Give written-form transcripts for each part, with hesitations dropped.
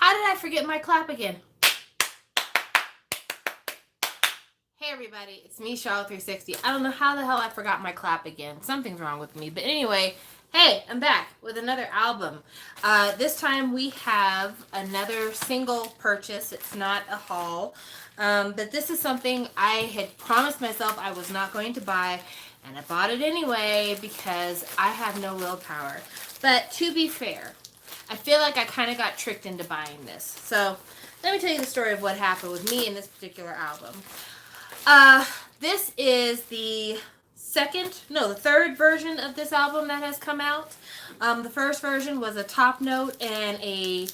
How did I forget my clap again? Hey everybody, it's me, Charlotte360. I don't know how the hell I forgot my clap again. Something's wrong with me. But anyway, hey, I'm back with another album. This time we have another single purchase. It's not a haul. But this is something I had promised myself I was not going to buy. And I bought it anyway because I have no willpower. But to be fair, I feel like I kind of got tricked into buying this. So let me tell you the story of what happened with me in this particular album. This is the third version of this album that has come out. The first version was a top note and a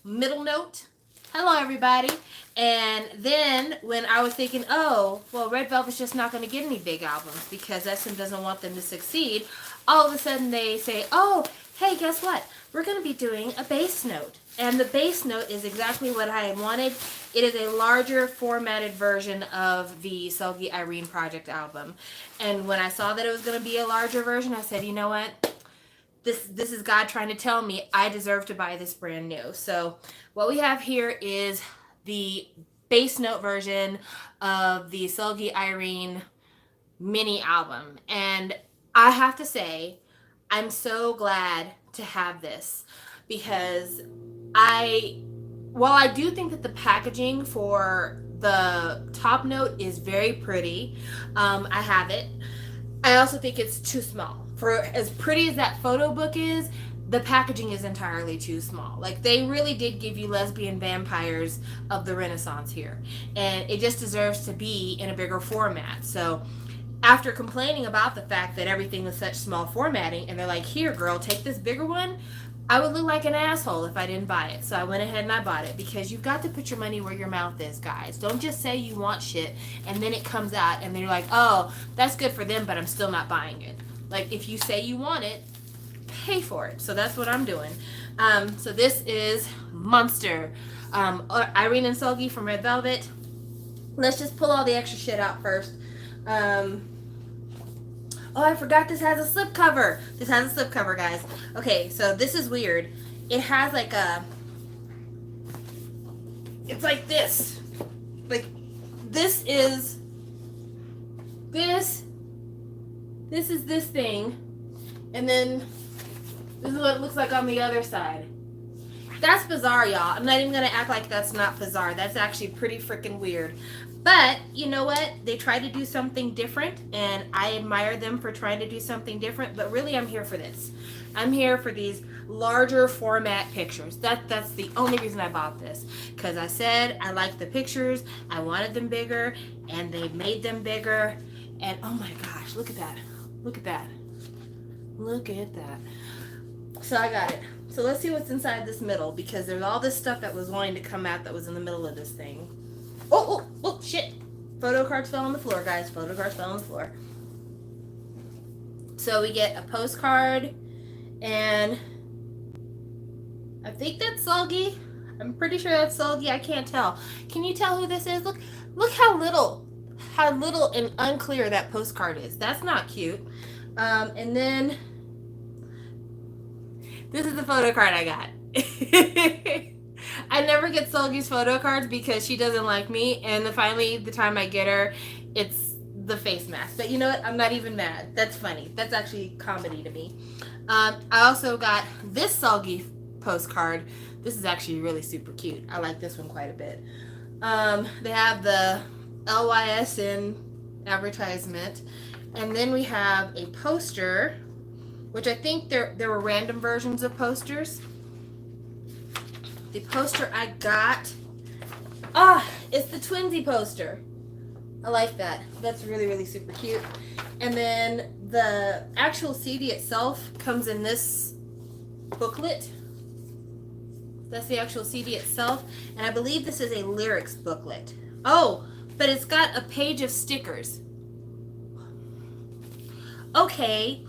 middle note. Hello, everybody. And then when I was thinking, oh, well, Red Velvet's just not going to get any big albums because SM doesn't want them to succeed, all of a sudden they say, oh, hey, guess what? We're going to be doing a bass note. And the bass note is exactly what I wanted. It is a larger formatted version of the Seulgi Irene Project album. And when I saw that it was going to be a larger version, I said, you know what? This is God trying to tell me I deserve to buy this brand new. So what we have here is the bass note version of the Seulgi Irene mini album. And I have to say, I'm so glad to have this because while I do think that the packaging for the top note is very pretty, I have it. I also think it's too small. For as pretty as that photo book is, the packaging is entirely too small. Like, they really did give you lesbian vampires of the Renaissance here. And it just deserves to be in a bigger format. So after complaining about the fact that everything was such small formatting, and they're like, here, girl, take this bigger one, I would look like an asshole if I didn't buy it. So I went ahead and I bought it because you've got to put your money where your mouth is, guys. Don't just say you want shit and then it comes out and then you're like, oh, that's good for them, but I'm still not buying it. Like, if you say you want it, pay for it. So that's what I'm doing. So this is Monster. Irene and Seulgi from Red Velvet. Let's just pull all the extra shit out first. Oh, I forgot this has a slip cover. This has a slip cover, guys. Okay, so this is weird. It has like it's like this. Like, this is this thing. And then this is what it looks like on the other side. That's bizarre, y'all. I'm not even going to act like that's not bizarre. That's actually pretty freaking weird. But, you know what? They tried to do something different, and I admire them for trying to do something different, but really I'm here for this. I'm here for these larger format pictures. That's the only reason I bought this. Because I said I liked the pictures, I wanted them bigger, and they made them bigger. And oh my gosh, look at that. Look at that. Look at that. So I got it. So let's see what's inside this middle, because there's all this stuff that was wanting to come out that was in the middle of this thing. Oh, shit. Photo cards fell on the floor, guys. Photo cards fell on the floor. So we get a postcard, and I think that's Seulgi. I'm pretty sure that's Seulgi. I can't tell. Can you tell who this is? Look how little and unclear that postcard is. That's not cute. And then this is the photo card I got. I never get Seulgi's photo cards because she doesn't like me, and finally the time I get her, it's the face mask. But you know what? I'm not even mad. That's funny. That's actually comedy to me. I also got this Seulgi postcard. This is actually really super cute. I like this one quite a bit. They have the LYSN advertisement, and then we have a poster, which I think there were random versions of posters. The poster I got, it's the Twinsy poster. I like that. That's really, really super cute. And then the actual CD itself comes in this booklet. That's the actual CD itself. And I believe this is a lyrics booklet. Oh, but it's got a page of stickers. Okay,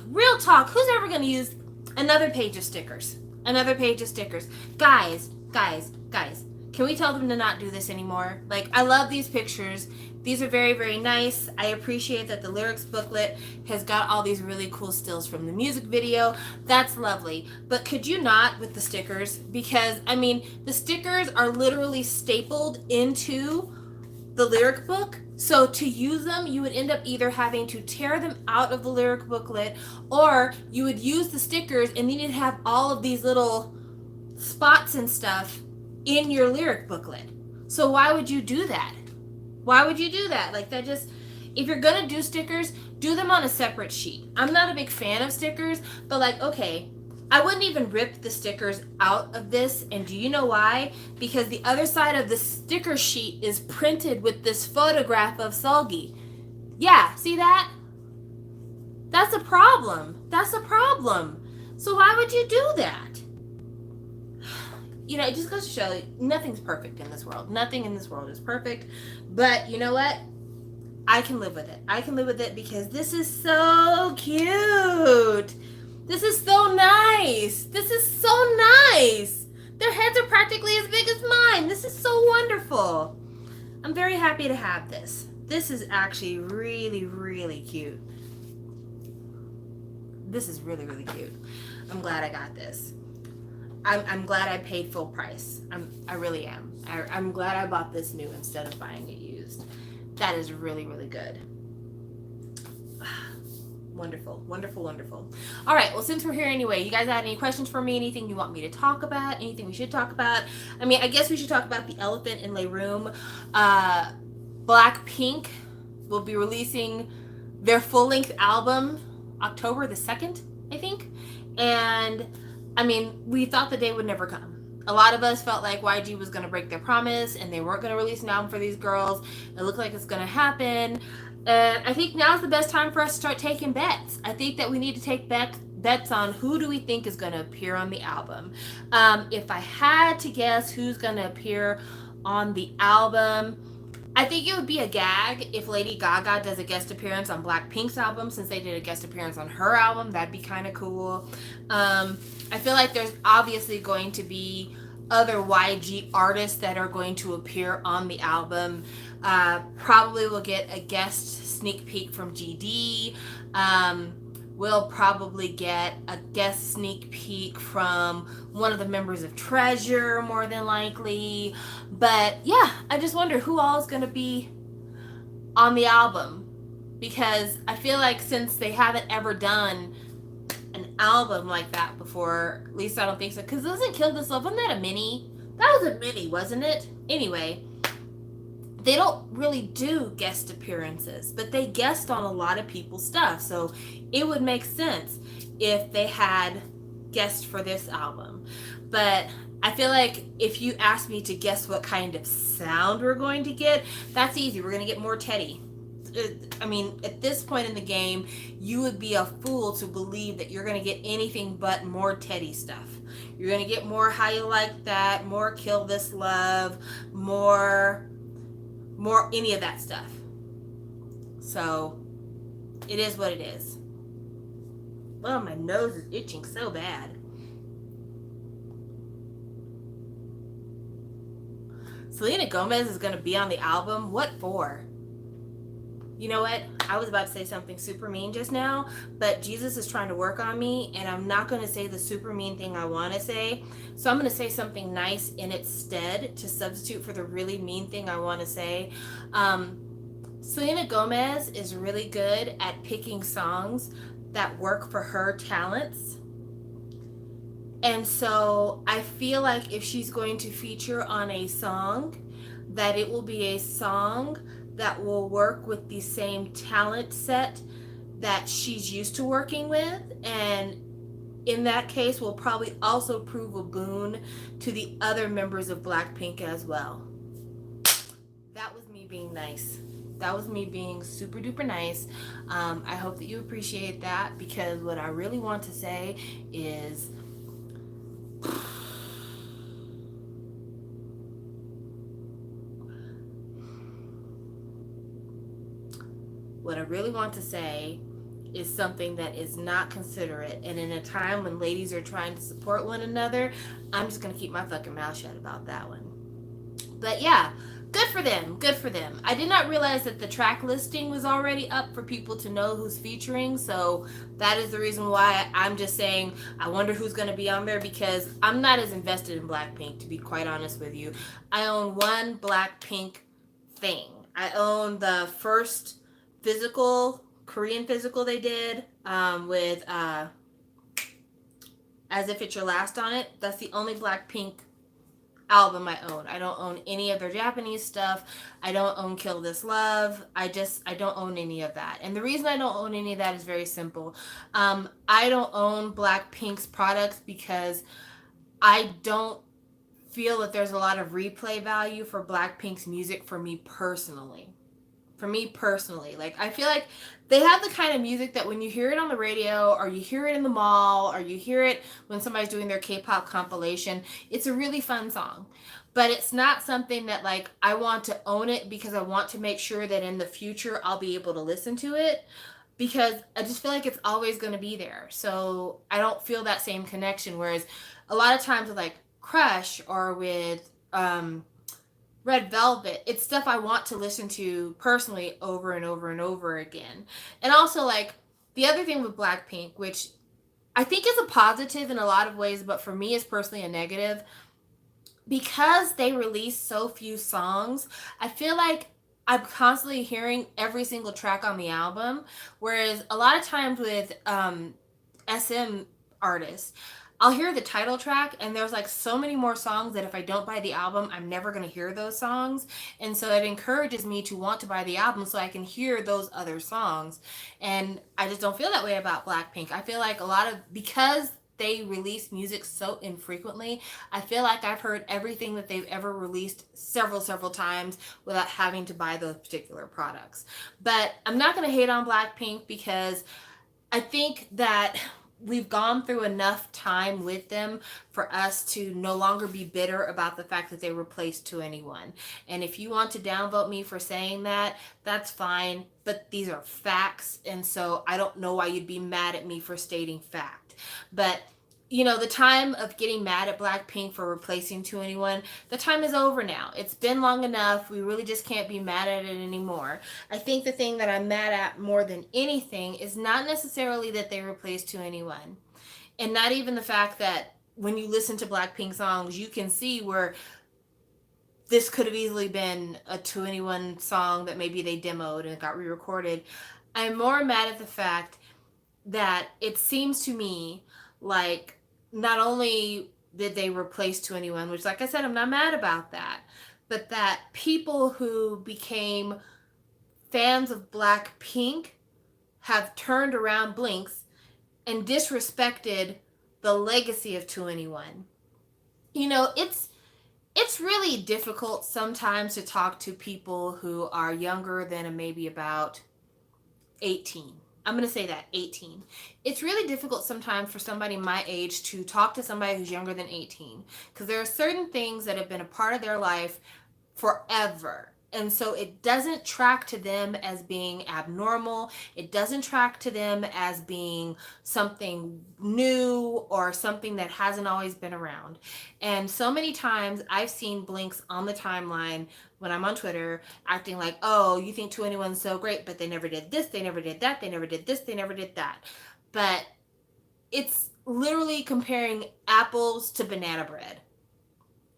real talk, who's ever going to use another page of stickers? Another page of stickers. Guys, Can we tell them to not do this anymore? Like, I love these pictures. These are very, very nice. I appreciate that the lyrics booklet has got all these really cool stills from the music video. That's lovely. But could you not with the stickers? Because, I mean, the stickers are literally stapled into the lyric book. So to use them, you would end up either having to tear them out of the lyric booklet, or you would use the stickers and then you'd have all of these little spots and stuff in your lyric booklet. So why would you do that? Why would you do that? Like, that just, if you're gonna do stickers, do them on a separate sheet. I'm not a big fan of stickers, but like, okay, I wouldn't even rip the stickers out of this. And do you know why? Because the other side of the sticker sheet is printed with this photograph of Seulgi. Yeah, see that? That's a problem. That's a problem. So why would you do that? You know, it just goes to show nothing's perfect in this world. Nothing in this world is perfect. But you know what? I can live with it. I can live with it because this is so cute. This is so nice. This is so nice. Their heads are practically as big as mine. This is so wonderful. I'm very happy to have this. This is actually really, really cute. This is really, really cute. I'm glad I got this. I'm glad I paid full price. I really am. I'm glad I bought this new instead of buying it used. That is really, really good. Wonderful, wonderful, wonderful. All right, well, since we're here anyway, you guys have any questions for me? Anything you want me to talk about? Anything we should talk about? I mean, I guess we should talk about the elephant in the room. Blackpink will be releasing their full-length album October the 2nd, I think. And I mean, we thought the day would never come. A lot of us felt like YG was going to break their promise and they weren't going to release an album for these girls. It looked like it's going to happen. And I think now's the best time for us to start taking bets. I think that we need to take bets on who do we think is going to appear on the album. If I had to guess who's going to appear on the album, I think it would be a gag if Lady Gaga does a guest appearance on Blackpink's album, since they did a guest appearance on her album. That'd be kind of cool. I feel like there's obviously going to be other YG artists that are going to appear on the album. Probably we'll get a guest sneak peek from GD. We'll probably get a guest sneak peek from one of the members of Treasure, more than likely. But yeah, I just wonder who all is going to be on the album. Because I feel like since they haven't ever done an album like that before, at least I don't think so. Because wasn't Kill This Love, wasn't that a mini? That was a mini, wasn't it? Anyway, they don't really do guest appearances, but they guest on a lot of people's stuff. So it would make sense if they had guests for this album. But I feel like if you ask me to guess what kind of sound we're going to get, that's easy. We're going to get more Teddy. I mean, at this point in the game, you would be a fool to believe that you're going to get anything but more Teddy stuff. You're going to get more How You Like That, more Kill This Love, more any of that stuff. So it is what it is. Oh, my nose is itching so bad. Selena Gomez is going to be on the album. What for? You know what? I was about to say something super mean just now, but Jesus is trying to work on me, and I'm not going to say the super mean thing I want to say. So I'm going to say something nice in its stead to substitute for the really mean thing I want to say. Selena Gomez is really good at picking songs that work for her talents. And so I feel like if she's going to feature on a song, that it will be a song that will work with the same talent set that she's used to working with. And in that case, will probably also prove a boon to the other members of Blackpink as well. That was me being nice. That was me being super duper nice. I hope that you appreciate that, because what I really want to say is something that is not considerate. And in a time when ladies are trying to support one another, I'm just going to keep my fucking mouth shut about that one. But yeah, good for them. Good for them. I did not realize that the track listing was already up for people to know who's featuring. So that is the reason why I'm just saying I wonder who's going to be on there, because I'm not as invested in Blackpink, to be quite honest with you. I own one Blackpink thing. I own the first physical, Korean physical they did, with As If It's Your Last on it. That's the only Blackpink album I own. I don't own any of their Japanese stuff. I don't own Kill This Love. I don't own any of that. And the reason I don't own any of that is very simple. I don't own Blackpink's products because I don't feel that there's a lot of replay value for Blackpink's music for me personally. Like, I feel like they have the kind of music that when you hear it on the radio, or you hear it in the mall, or you hear it when somebody's doing their K-pop compilation, it's a really fun song. But it's not something that, like, I want to own it because I want to make sure that in the future I'll be able to listen to it, because I just feel like it's always going to be there. So I don't feel that same connection. Whereas a lot of times with, like, Crush or with Red Velvet, it's stuff I want to listen to personally over and over and over again. And also, like, the other thing with Blackpink, which I think is a positive in a lot of ways, but for me is personally a negative, because they release so few songs, I feel like I'm constantly hearing every single track on the album. Whereas a lot of times with SM artists, I'll hear the title track and there's like so many more songs that if I don't buy the album, I'm never going to hear those songs. And so it encourages me to want to buy the album so I can hear those other songs. And I just don't feel that way about Blackpink. I feel like because they release music so infrequently, I feel like I've heard everything that they've ever released several times without having to buy those particular products. But I'm not going to hate on Blackpink because I think that we've gone through enough time with them for us to no longer be bitter about the fact that they replaced 2NE1. And if you want to downvote me for saying that, that's fine, but these are facts, and so I don't know why you'd be mad at me for stating fact. But you know, the time of getting mad at Blackpink for replacing 2NE1, the time is over now. It's been long enough. We really just can't be mad at it anymore. I think the thing that I'm mad at more than anything is not necessarily that they replaced 2NE1, and not even the fact that when you listen to Blackpink songs, you can see where this could have easily been a 2NE1 song that maybe they demoed and it got re-recorded. I'm more mad at the fact that it seems to me like not only did they replace 2NE1, which, like I said, I'm not mad about that, but that people who became fans of Blackpink have turned around Blinks and disrespected the legacy of 2NE1. You know, it's really difficult sometimes to talk to people who are younger than maybe about 18. I'm going to say that, 18. It's really difficult sometimes for somebody my age to talk to somebody who's younger than 18, because there are certain things that have been a part of their life forever. And so it doesn't track to them as being abnormal. It doesn't track to them as being something new or something that hasn't always been around. And so many times I've seen Blinks on the timeline when I'm on Twitter acting like, oh, you think 2NE1's so great, but they never did this, they never did that, they never did this, they never did that. But it's literally comparing apples to banana bread.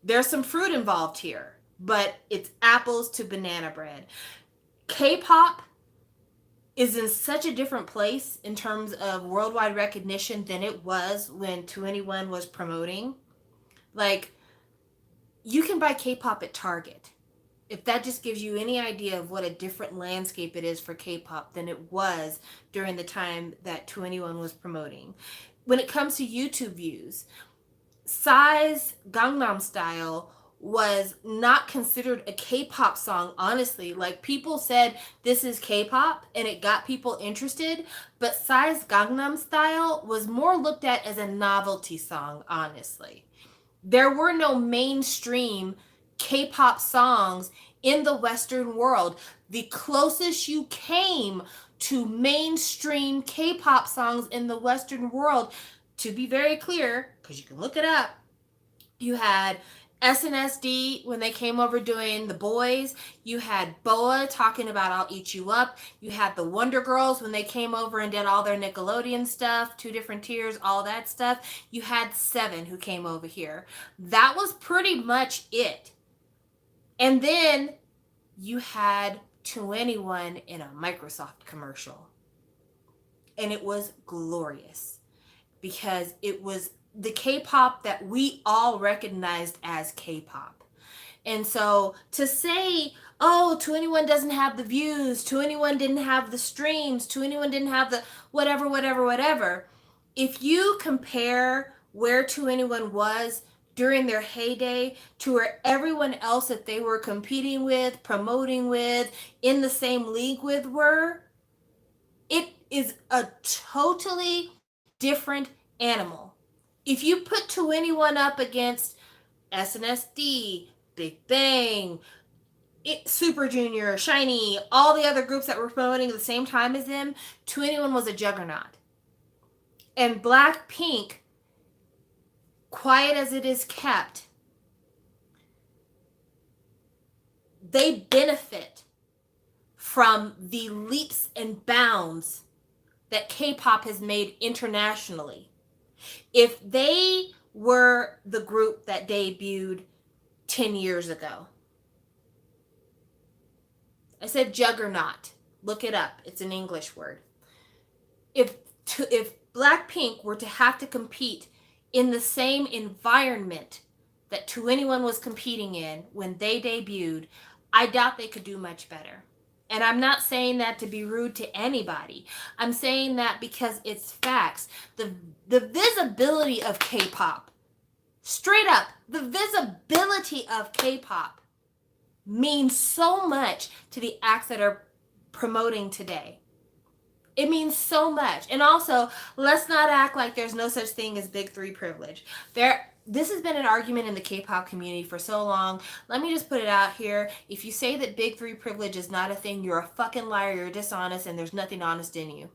There's some fruit involved here, but it's apples to banana bread. K-pop is in such a different place in terms of worldwide recognition than it was when 2NE1 was promoting. Like, you can buy K-pop at Target. If that just gives you any idea of what a different landscape it is for K-pop than it was during the time that 2NE1 was promoting. When it comes to YouTube views, Psy's Gangnam Style was not considered a K-pop song, honestly. Like, people said this is K-pop and it got people interested, but Psy's Gangnam Style was more looked at as a novelty song, honestly. There were no mainstream K-pop songs in the Western world. The closest you came to mainstream K-pop songs in the Western world, to be very clear, because you can look it up, you had SNSD, when they came over doing The Boys, you had Boa talking about I'll Eat You Up. You had the Wonder Girls when they came over and did all their Nickelodeon stuff, Two Different Tiers, all that stuff. You had Seven who came over here. That was pretty much it. And then you had 2NE1 in a Microsoft commercial. And it was glorious because it was the K-pop that we all recognized as K-pop. And so to say, oh, 2NE1 doesn't have the views, 2NE1 didn't have the streams, 2NE1 didn't have the whatever. If you compare where 2NE1 was during their heyday to where everyone else that they were competing with, promoting with, in the same league with were, it is a totally different animal. If you put 2NE1 up against SNSD, Big Bang, Super Junior, SHINee, all the other groups that were promoting at the same time as them, 2NE1 was a juggernaut. And Blackpink, quiet as it is kept, they benefit from the leaps and bounds that K-pop has made internationally. If they were the group that debuted 10 years ago, I said juggernaut. Look it up. It's an English word. If Blackpink were to have to compete in the same environment that 2NE1 was competing in when they debuted, I doubt they could do much better. And I'm not saying that to be rude to anybody. I'm saying that because it's facts. The visibility of K-pop, straight up, the visibility of K-pop means so much to the acts that are promoting today. It means so much. And also, let's not act like there's no such thing as Big Three privilege. This has been an argument in the K-pop community for so long. Let me just put it out here. If you say that Big Three privilege is not a thing, you're a fucking liar, you're dishonest, and there's nothing honest in you.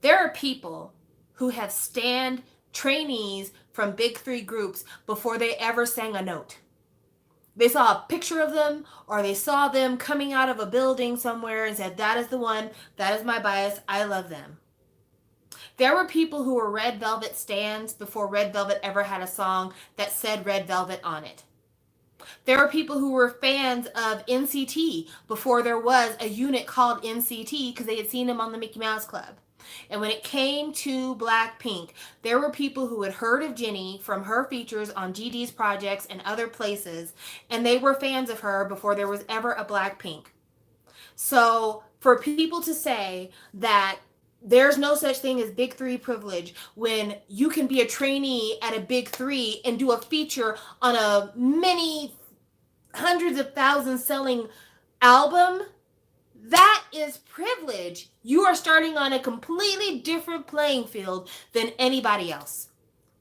There are people who have stand trainees from Big Three groups before they ever sang a note. They saw a picture of them, or they saw them coming out of a building somewhere and said, that is the one, that is my bias, I love them. There were people who were Red Velvet stans before Red Velvet ever had a song that said Red Velvet on it. There were people who were fans of NCT before there was a unit called NCT because they had seen them on the Mickey Mouse Club. And when it came to Blackpink, there were people who had heard of Jennie from her features on GD's projects and other places, and they were fans of her before there was ever a Blackpink. So for people to say that there's no such thing as Big Three privilege when you can be a trainee at a Big Three and do a feature on a many hundreds of thousands selling album, that is privilege. You are starting on a completely different playing field than anybody else.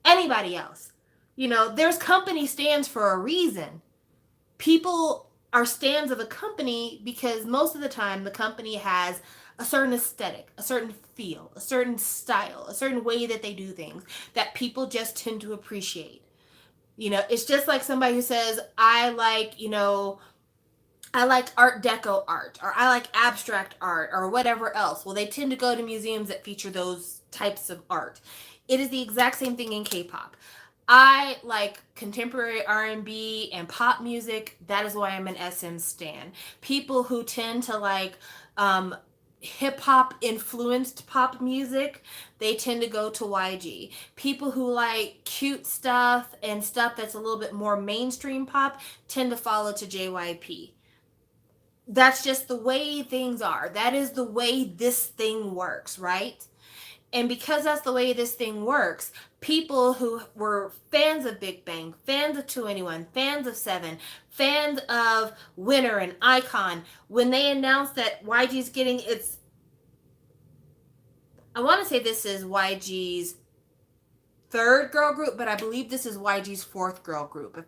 Anybody else. You know, there's company stands for a reason. People are stands of a company because most of the time the company has a certain aesthetic, a certain feel, a certain style, a certain way that they do things that people just tend to appreciate. You know, it's just like somebody who says, I like Art Deco art, or I like abstract art, or whatever else. Well, they tend to go to museums that feature those types of art. It is the exact same thing in K-pop. I like contemporary R&B and pop music. That is why I'm an SM stan. People who tend to like hip-hop influenced pop music, they tend to go to YG. People who like cute stuff and stuff that's a little bit more mainstream pop tend to follow to JYP. That's just the way things are. That is the way this thing works, right? And because that's the way this thing works, people who were fans of Big Bang, fans of 2NE1, fans of Seven, fans of Winner and iKON, when they announced that YG's getting its, I want to say this is YG's third girl group, but I believe this is YG's fourth girl group,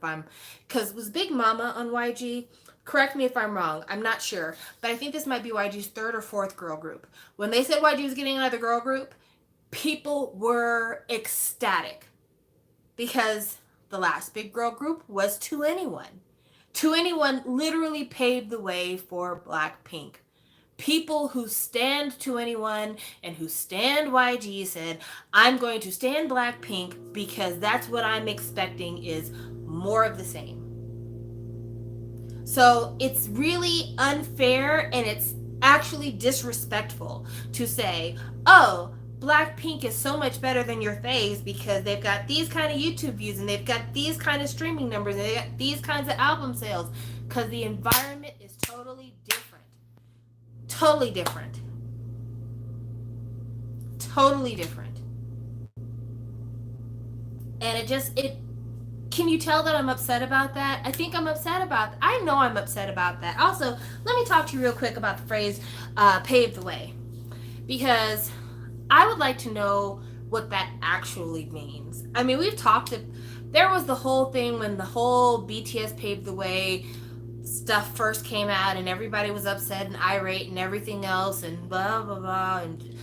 because was Big Mama on YG? Correct me if I'm wrong. I'm not sure. But I think this might be YG's third or fourth girl group. When they said YG was getting another girl group, people were ecstatic. Because the last big girl group was 2NE1. 2NE1 literally paved the way for Blackpink. People who stand 2NE1 and who stand YG said, I'm going to stand Blackpink because that's what I'm expecting is more of the same. So it's really unfair and it's actually disrespectful to say, oh, Blackpink is so much better than your phase because they've got these kind of YouTube views and they've got these kind of streaming numbers and they've got these kinds of album sales, because the environment is totally different. Totally different. Totally different. And it can you tell that I'm upset about that? I think I'm upset about that. I know I'm upset about that. Also, let me talk to you real quick about the phrase pave the way, because I would like to know what that actually means. I mean, there was the whole thing when the whole BTS paved the way stuff first came out and everybody was upset and irate and everything else and blah, blah, blah. And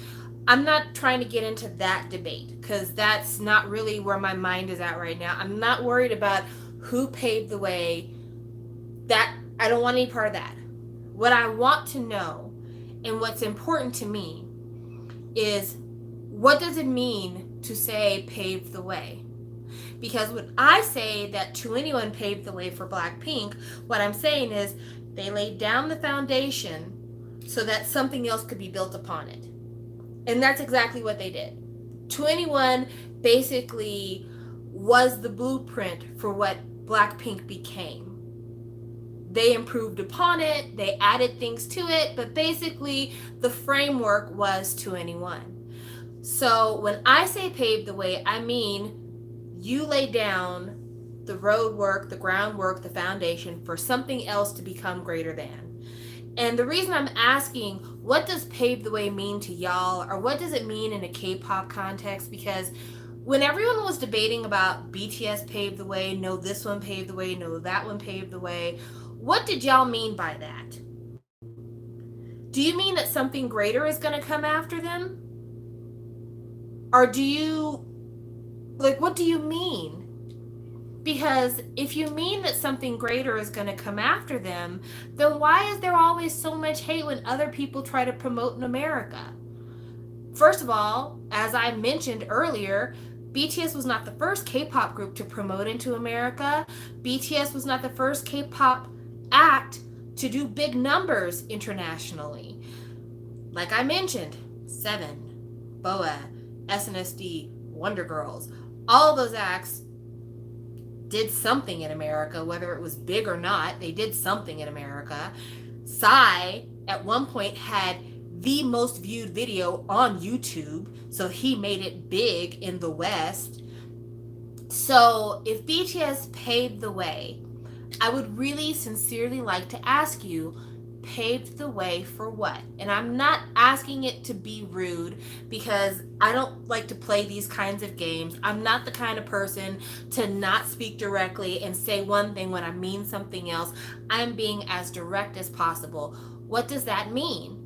I'm not trying to get into that debate because that's not really where my mind is at right now. I'm not worried about who paved the way. That I don't want any part of that. What I want to know and what's important to me is, what does it mean to say pave the way? Because when I say that 2NE1 paved the way for Blackpink, what I'm saying is they laid down the foundation so that something else could be built upon it. And that's exactly what they did. 2NE1 basically was the blueprint for what Blackpink became. They improved upon it, they added things to it, but basically the framework was 2NE1. So when I say pave the way, I mean you lay down the road work, the groundwork, the foundation for something else to become greater than. And the reason I'm asking, what does pave the way mean to y'all, or what does it mean in a K-pop context? Because when everyone was debating about BTS paved the way, no, this one paved the way, no, that one paved the way, what did y'all mean by that? Do you mean that something greater is going to come after them? Or do you, what do you mean? Because if you mean that something greater is going to come after them, then why is there always so much hate when other people try to promote in America? First of all, as I mentioned earlier, BTS was not the first K-pop group to promote into America. BTS was not the first K-pop act to do big numbers internationally. Like I mentioned, Seven, BoA, SNSD, Wonder Girls, all those acts did something in America, whether it was big or not. They did something in America. Psy at one point had the most viewed video on YouTube, so he made it big in the West. So if BTS paved the way, I would really sincerely like to ask you, paved the way for what? And I'm not asking it to be rude, because I don't like to play these kinds of games. I'm not the kind of person to not speak directly and say one thing when I mean something else. I'm being as direct as possible. What does that mean?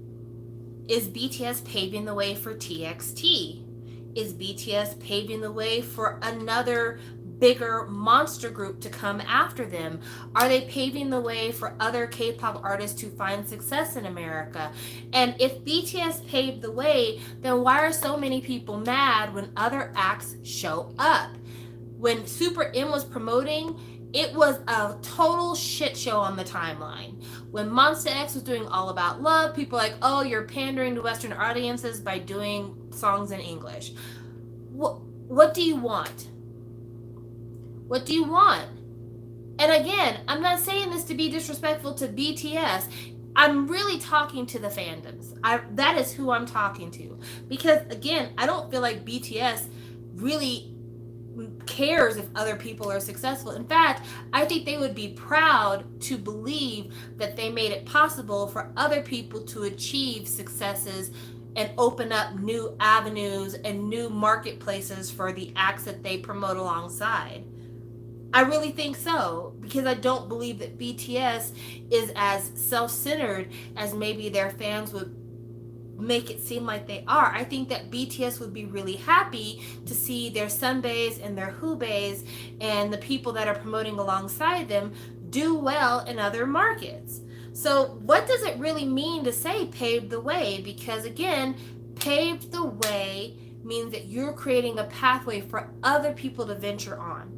Is BTS paving the way for TXT? Is BTS paving the way for another bigger monster group to come after them? Are they paving the way for other K-pop artists to find success in America? And if BTS paved the way, then why are so many people mad when other acts show up? When Super M was promoting, it was a total shit show on the timeline. When Monsta X was doing All About Love, people were like, oh, you're pandering to Western audiences by doing songs in English. What do you want? What do you want? And again, I'm not saying this to be disrespectful to BTS. I'm really talking to the fandoms. That is who I'm talking to. Because again, I don't feel like BTS really cares if other people are successful. In fact, I think they would be proud to believe that they made it possible for other people to achieve successes and open up new avenues and new marketplaces for the acts that they promote alongside. I really think so, because I don't believe that BTS is as self-centered as maybe their fans would make it seem like they are. I think that BTS would be really happy to see their Sunbaes and their Hubaes and the people that are promoting alongside them do well in other markets. So what does it really mean to say pave the way? Because again, paved the way means that you're creating a pathway for other people to venture on.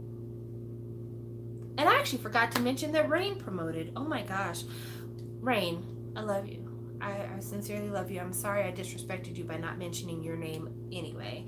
And I actually forgot to mention that Rain promoted. Oh my gosh. Rain, I love you. I sincerely love you. I'm sorry I disrespected you by not mentioning your name anyway.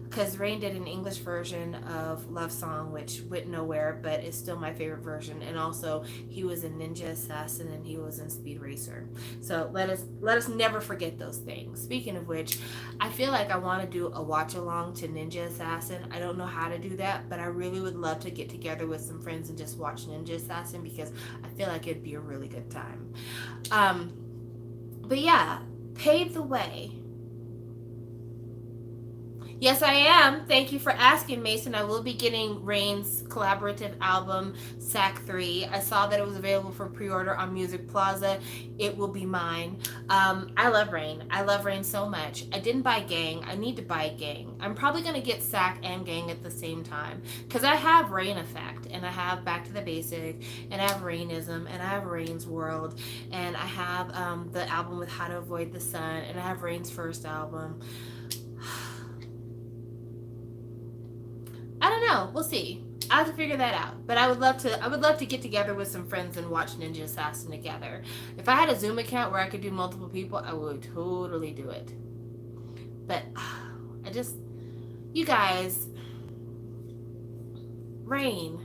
Because Rain did an English version of Love Song, which went nowhere, but is still my favorite version. And also, he was in Ninja Assassin and he was in Speed Racer. So let us never forget those things. Speaking of which, I feel like I want to do a watch along to Ninja Assassin. I don't know how to do that, but I really would love to get together with some friends and just watch Ninja Assassin because I feel like it'd be a really good time. But yeah, pave the way. Yes, I am. Thank you for asking, Mason. I will be getting Rain's collaborative album, Sack 3. I saw that it was available for pre-order on Music Plaza. It will be mine. I love Rain. I love Rain so much. I didn't buy Gang. I need to buy Gang. I'm probably going to get Sack and Gang at the same time because I have Rain Effect and I have Back to the Basic and I have Rainism and I have Rain's World and I have the album with How to Avoid the Sun and I have Rain's first album. I don't know. We'll see. I have to figure that out. But I would love to get together with some friends and watch Ninja Assassin together. If I had a Zoom account where I could do multiple people, I would totally do it. But you guys, Rain.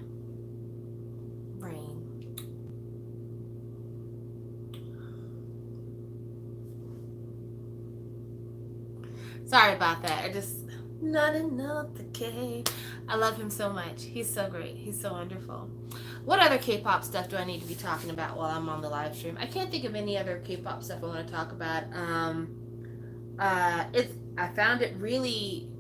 Sorry about that. Not another K. I love him so much. He's so great. He's so wonderful. What other K-pop stuff do I need to be talking about while I'm on the live stream? I can't think of any other K-pop stuff I want to talk about. I found it really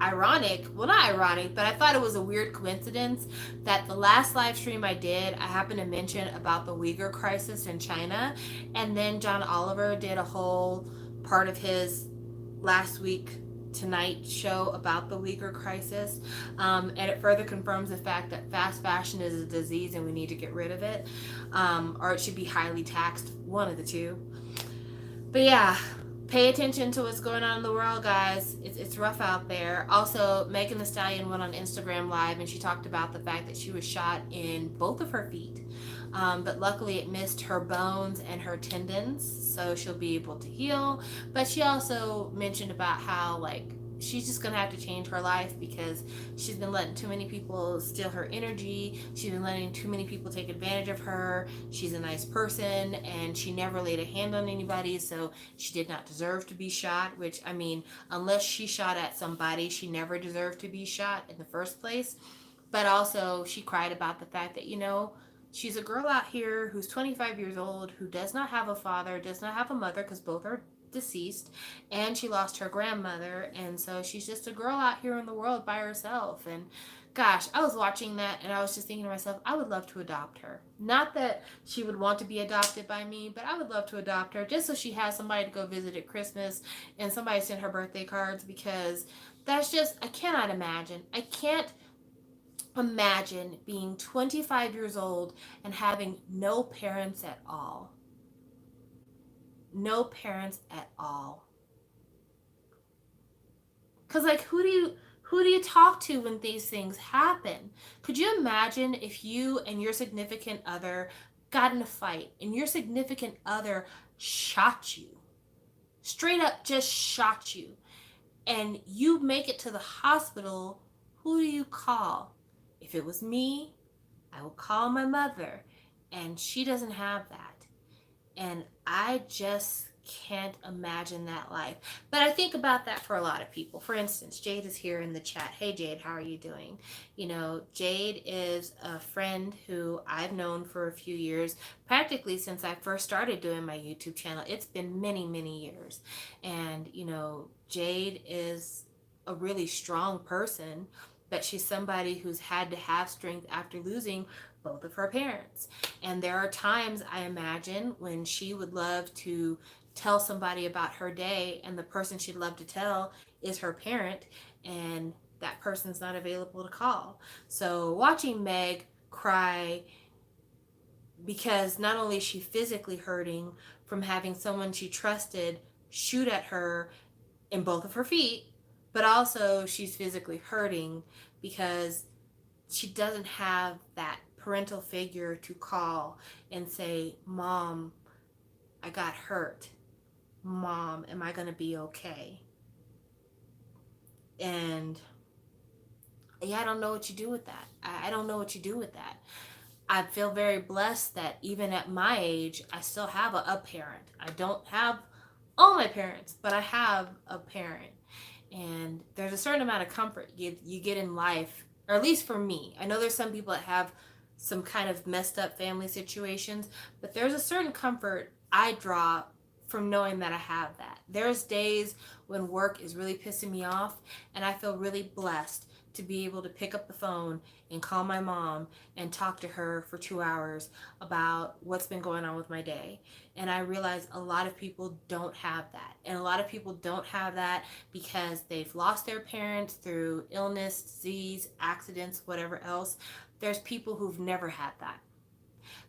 ironic. Well, not ironic, but I thought it was a weird coincidence that the last live stream I did, I happened to mention about the Uyghur crisis in China, and then John Oliver did a whole part of his last week Tonight show about the Uyghur crisis, and it further confirms the fact that fast fashion is a disease and we need to get rid of it, or it should be highly taxed, one of the two. But yeah, pay attention to what's going on in the world, guys. It's rough out there. Also, Megan Thee Stallion went on Instagram Live and she talked about the fact that she was shot in both of her feet. But luckily it missed her bones and her tendons, so she'll be able to heal. But she also mentioned about how, like, she's just gonna have to change her life because she's been letting too many people steal her energy. She's been letting too many people take advantage of her. She's a nice person and she never laid a hand on anybody, so she did not deserve to be shot, which, I mean, unless she shot at somebody, she never deserved to be shot in the first place. But also she cried about the fact that, she's a girl out here who's 25 years old, who does not have a father, does not have a mother because both are deceased, and she lost her grandmother, and so she's just a girl out here in the world by herself. And gosh, I was watching that and I was just thinking to myself, I would love to adopt her. Not that she would want to be adopted by me, but I would love to adopt her just so she has somebody to go visit at Christmas and somebody send her birthday cards, because that's just, I cannot imagine. I can't imagine being 25 years old and having no parents at all. No parents at all. Because, like, who do you talk to when these things happen? Could you imagine if you and your significant other got in a fight and your significant other shot you? Straight up just shot you. And you make it to the hospital, who do you call? If it was me, I would call my mother, and she doesn't have that. And I just can't imagine that life. But I think about that for a lot of people. For instance, Jade is here in the chat. Hey Jade, how are you doing? Jade is a friend who I've known for a few years, practically since I first started doing my YouTube channel. It's been many, many years. And, Jade is a really strong person, but she's somebody who's had to have strength after losing both of her parents. And there are times, I imagine, when she would love to tell somebody about her day, and the person she'd love to tell is her parent, and that person's not available to call. So watching Meg cry because not only is she physically hurting from having someone she trusted shoot at her in both of her feet, but also she's physically hurting because she doesn't have that parental figure to call and say, Mom, I got hurt. Mom, am I going to be okay? And yeah, I don't know what you do with that. I don't know what you do with that. I feel very blessed that even at my age, I still have a parent. I don't have all my parents, but I have a parent. And there's a certain amount of comfort you get in life, or at least for me. I know there's some people that have some kind of messed up family situations, but there's a certain comfort I draw from knowing that I have that. There's days when work is really pissing me off, and I feel really blessed to be able to pick up the phone and call my mom and talk to her for 2 hours about what's been going on with my day. And I realize a lot of people don't have that. And a lot of people don't have that because they've lost their parents through illness, disease, accidents, whatever else. There's people who've never had that.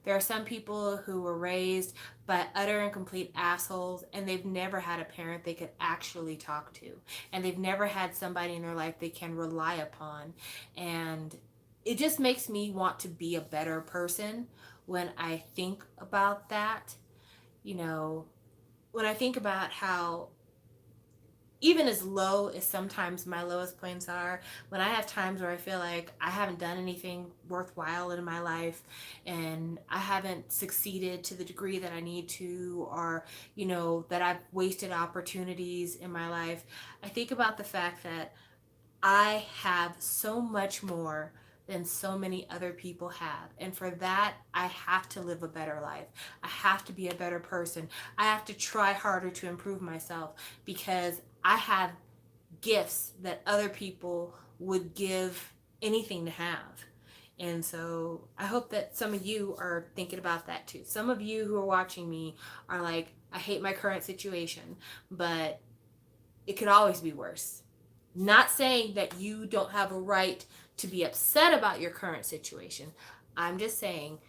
There are some people who were raised by utter and complete assholes, and they've never had a parent they could actually talk to. And they've never had somebody in their life they can rely upon. And it just makes me want to be a better person when I think about that. You know, when I think about how even as low as sometimes my lowest points are, when I have times where I feel like I haven't done anything worthwhile in my life and I haven't succeeded to the degree that I need to, or, you know, that I've wasted opportunities in my life, I think about the fact that I have so much more than so many other people have. And for that, I have to live a better life. I have to be a better person. I have to try harder to improve myself because I have gifts that other people would give anything to have. And so I hope that some of you are thinking about that too. Some of you who are watching me are like, I hate my current situation, but it could always be worse. Not saying that you don't have a right to be upset about your current situation. I'm just saying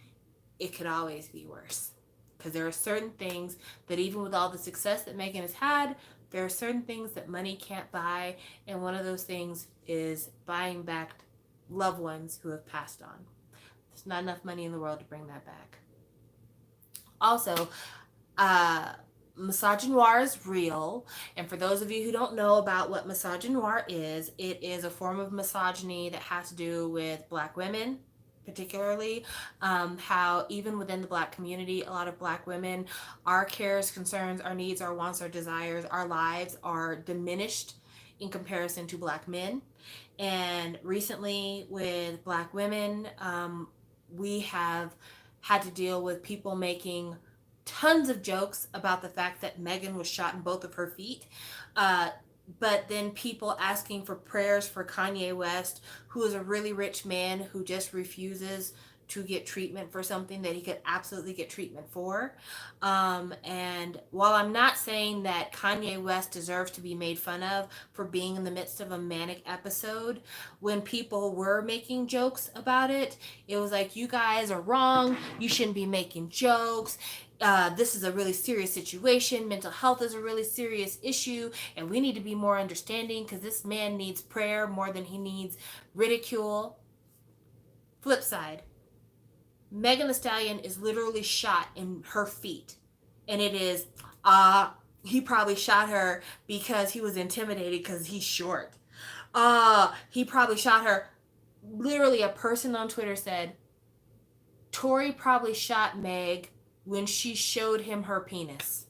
it could always be worse. Because there are certain things that even with all the success that Megan has had, there are certain things that money can't buy. And one of those things is buying back loved ones who have passed on. There's not enough money in the world to bring that back. Also, misogynoir is real, and for those of you who don't know about what misogynoir is, it is a form of misogyny that has to do with Black women, particularly how even within the Black community, a lot of Black women, our cares, concerns, our needs, our wants, our desires, our lives are diminished in comparison to Black men. And recently with Black women, we have had to deal with people making tons of jokes about the fact that Megan was shot in both of her feet. But then people asking for prayers for Kanye West, who is a really rich man who just refuses to get treatment for something that he could absolutely get treatment for. And while I'm not saying that Kanye West deserves to be made fun of for being in the midst of a manic episode, when people were making jokes about it, it was like, you guys are wrong. You shouldn't be making jokes. This is a really serious situation. Mental health is a really serious issue, and we need to be more understanding because this man needs prayer more than he needs ridicule. Flip side, Megan Thee Stallion is literally shot in her feet, and it is he probably shot her because he was intimidated because he's short. He probably shot her. Literally, a person on Twitter said Tory probably shot Meg when she showed him her penis.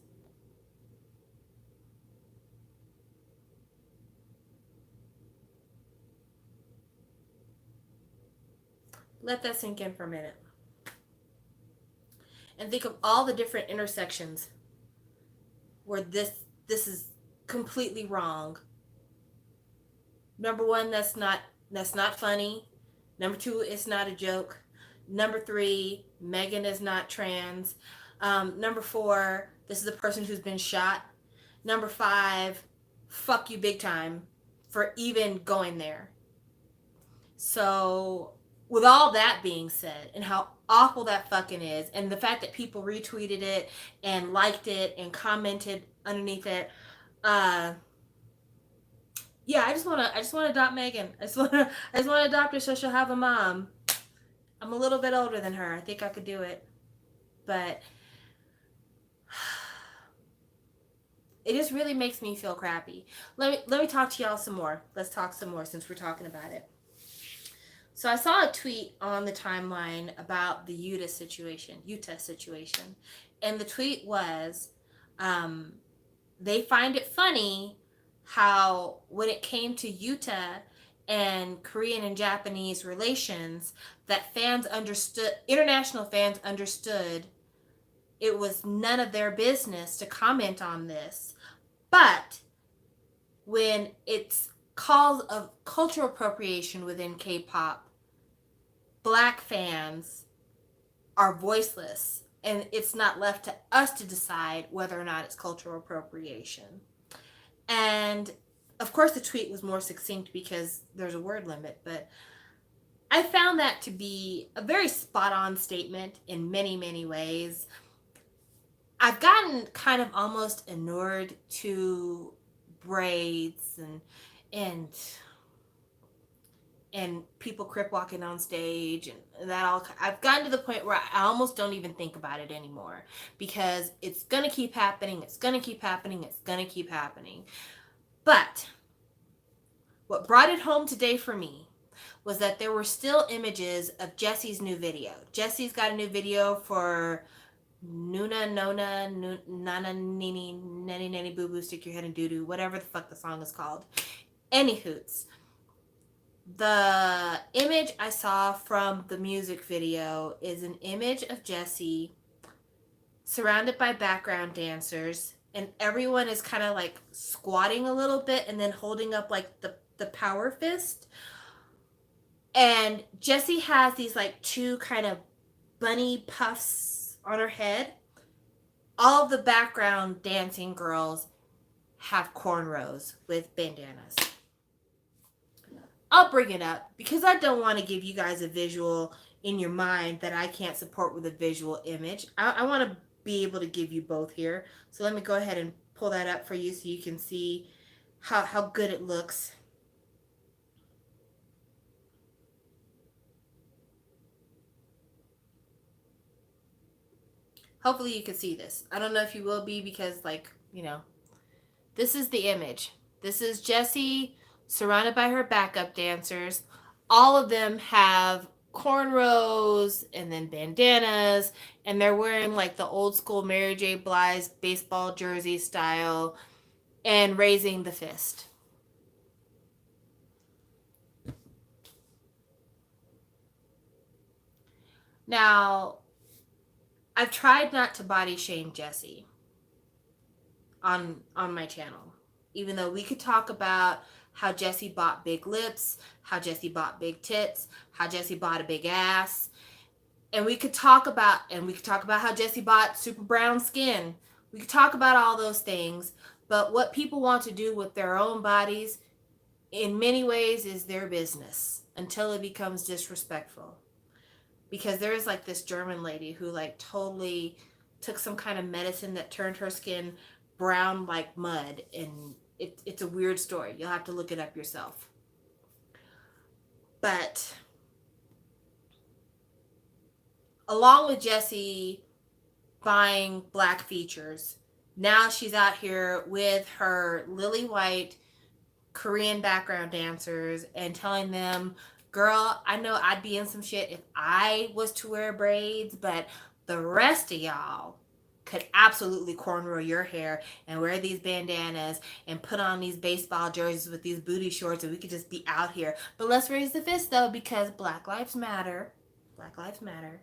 Let that sink in for a minute. And think of all the different intersections where this is completely wrong. Number one, that's not funny. Number two, it's not a joke. Number three, Megan is not trans. Number four, This is a person who's been shot. Number 5, fuck you big time for even going there. So, with all that being said, and how awful that fucking is, and the fact that people retweeted it and liked it and commented underneath it, yeah, I just wanna adopt Megan. I just wanna adopt her so she'll have a mom. I'm a little bit older than her. I think I could do it, but it just really makes me feel crappy. Let me talk to y'all some more. Let's talk some more since we're talking about it. So I saw a tweet on the timeline about the Utah situation, and the tweet was, they find it funny how when it came to Utah and Korean and Japanese relations, that international fans understood it was none of their business to comment on this. But when it's calls of cultural appropriation within K-pop, Black fans are voiceless, and it's not left to us to decide whether or not it's cultural appropriation. And of course the tweet was more succinct because there's a word limit, but I found that to be a very spot on statement in many, many ways. I've gotten kind of almost inured to braids and people crip walking on stage and that all. I've gotten to the point where I almost don't even think about it anymore because it's gonna keep happening. It's gonna keep happening. It's gonna keep happening. But what brought it home today for me was that there were still images of Jesse's new video. Jesse's got a new video for Nuna Nona Nana Nini Nanny Nanny Boo Boo Stick Your Head in Doo Doo, whatever the fuck the song is called. Anywhoots, the image I saw from the music video is an image of Jesse surrounded by background dancers, and everyone is kind of like squatting a little bit and then holding up like the power fist. And Jessie has these like 2 kind of bunny puffs on her head. All of the background dancing girls have cornrows with bandanas. I'll bring it up because I don't want to give you guys a visual in your mind that I can't support with a visual image. I want to be able to give you both here. So let me go ahead and pull that up for you so you can see how good it looks. Hopefully you can see this. I don't know if you will be because, like, you know, this is the image. This is Jessie surrounded by her backup dancers. All of them have cornrows and then bandanas, and they're wearing like the old school Mary J. Blige baseball jersey style and raising the fist. Now, I've tried not to body shame Jessie on my channel, even though we could talk about how Jessie bought big lips, how Jessie bought big tits, how Jessie bought a big ass, and we could talk about how Jessie bought super brown skin. We could talk about all those things, but what people want to do with their own bodies, in many ways, is their business until it becomes disrespectful. Because there is like this German lady who like totally took some kind of medicine that turned her skin brown like mud, and it's a weird story. You'll have to look it up yourself. But along with Jessie buying black features, now she's out here with her lily white Korean background dancers and telling them, girl, I know I'd be in some shit if I was to wear braids, but the rest of y'all could absolutely cornrow your hair and wear these bandanas and put on these baseball jerseys with these booty shorts, and we could just be out here. But let's raise the fist though, because Black Lives Matter. Black Lives Matter.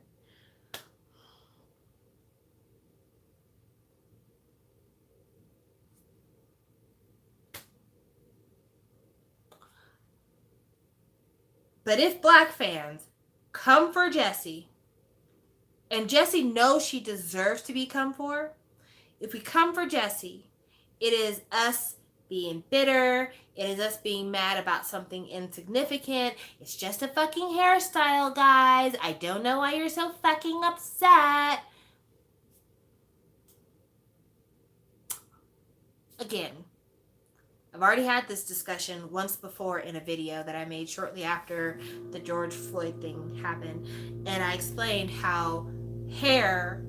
But if Black fans come for Jessie, and Jessie knows she deserves to be come for, if we come for Jessie, it is us being bitter. It is us being mad about something insignificant. It's just a fucking hairstyle, guys. I don't know why you're so fucking upset. Again, I've already had this discussion once before in a video that I made shortly after the George Floyd thing happened. And I explained how hair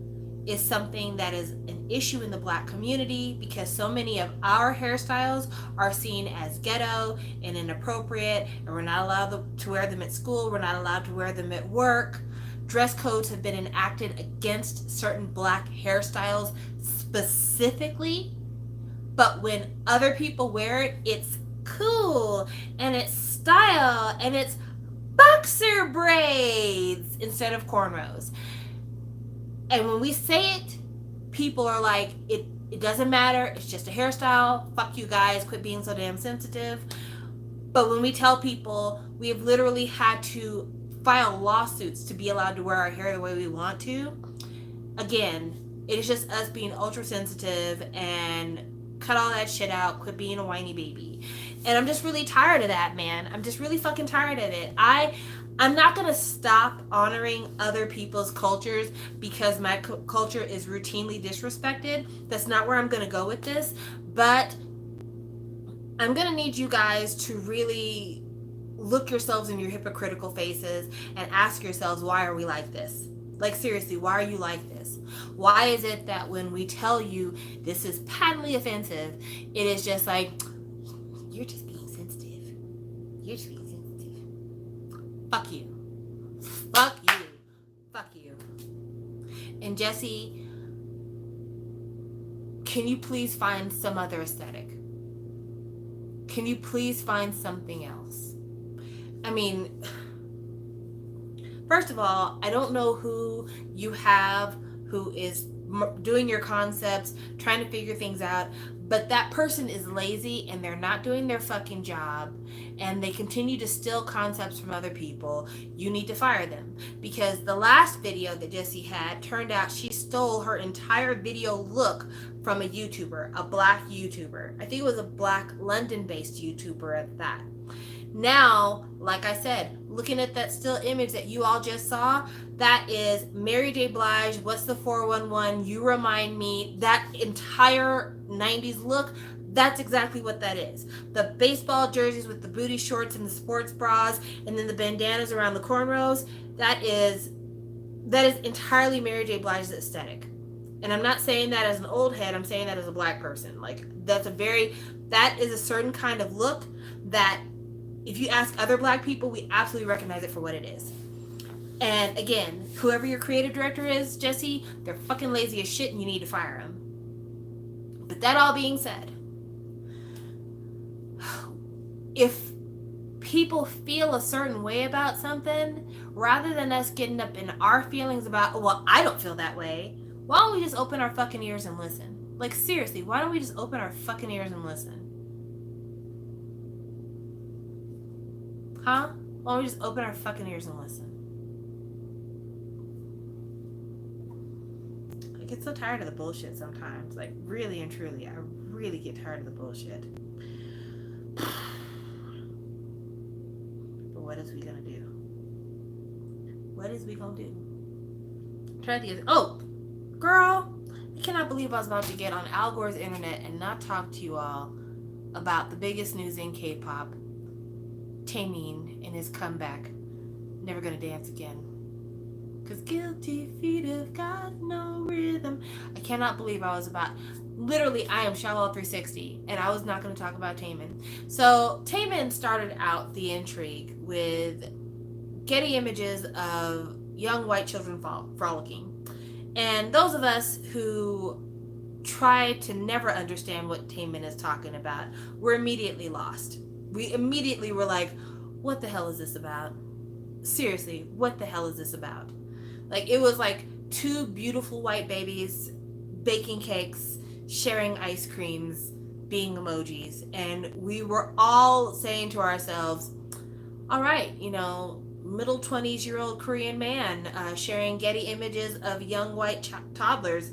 is something that is an issue in the Black community because so many of our hairstyles are seen as ghetto and inappropriate, and we're not allowed to wear them at school. We're not allowed to wear them at work. Dress codes have been enacted against certain Black hairstyles specifically, but when other people wear it, it's cool and it's style and it's boxer braids instead of cornrows. And when we say it, people are like, it doesn't matter. It's just a hairstyle. Fuck you guys. Quit being so damn sensitive. But when we tell people, we have literally had to file lawsuits to be allowed to wear our hair the way we want to. Again, it is just us being ultra sensitive and cut all that shit out. Quit being a whiny baby. And I'm just really tired of that, man. I'm just really fucking tired of it. I'm not going to stop honoring other people's cultures because my culture is routinely disrespected. That's not where I'm going to go with this. But I'm going to need you guys to really look yourselves in your hypocritical faces and ask yourselves, why are we like this? Like, seriously, why are you like this? Why is it that when we tell you this is patently offensive, it is just like, you're just being sensitive. You're just being sensitive. Fuck you. Fuck you. Fuck you. And Jessie, can you please find some other aesthetic? Can you please find something else? I mean, first of all, I don't know who you have who is doing your concepts, trying to figure things out, but that person is lazy and they're not doing their fucking job and they continue to steal concepts from other people. You need to fire them, because the last video that Jessie had, turned out she stole her entire video look from a YouTuber, a Black YouTuber. I think it was a Black London-based YouTuber at that. Now, like I said, looking at that still image that you all just saw, that is Mary J. Blige, What's the 411, You Remind Me, that entire 90s look, that's exactly what that is. The baseball jerseys with the booty shorts and the sports bras, and then the bandanas around the cornrows, that is entirely Mary J. Blige's aesthetic. And I'm not saying that as an old head, I'm saying that as a Black person. Like, that is a certain kind of look that if you ask other Black people, we absolutely recognize it for what it is. And again, whoever your creative director is, Jessie, they're fucking lazy as shit and you need to fire them. But that all being said, if people feel a certain way about something, rather than us getting up in our feelings about, well, I don't feel that way, why don't we just open our fucking ears and listen? Like, seriously, why don't we just open our fucking ears and listen? Huh? Why don't we just open our fucking ears and listen? I get so tired of the bullshit sometimes. Like, really and truly, I really get tired of the bullshit. But what is we gonna do? What is we gonna do? Try to get... Oh! Girl! I cannot believe I was about to get on Al Gore's internet and not talk to you all about the biggest news in K-pop. Taemin and his comeback. Never Gonna Dance Again. Cause guilty feet have got no rhythm. I cannot believe I was about... Literally, I am Shallow360, and I was not going to talk about Taemin. So, Taemin started out the intrigue with Getty images of young white children frolicking. And those of us who try to never understand what Taemin is talking about, were immediately lost. We immediately were like, what the hell is this about? Seriously, what the hell is this about? Like, it was like two beautiful white babies baking cakes, sharing ice creams, being emojis. And we were all saying to ourselves, all right, you know, middle 20s-year-old Korean man sharing Getty images of young white toddlers.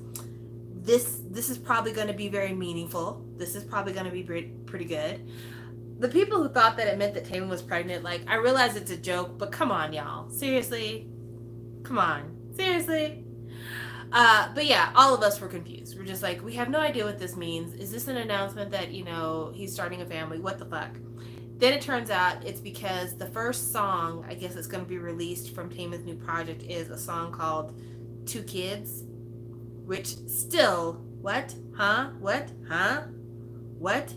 this is probably going to be very meaningful. This is probably going to be pretty good. The people who thought that it meant that Taman was pregnant, like, I realize it's a joke, but come on, y'all. Seriously? Come on. Seriously? But yeah, all of us were confused. We're just like, we have no idea what this means. Is this an announcement that, he's starting a family? What the fuck? Then it turns out it's because the first song, I guess, it's going to be released from Taman's new project is a song called Two Kids, which still, what? Huh? What? Huh? What?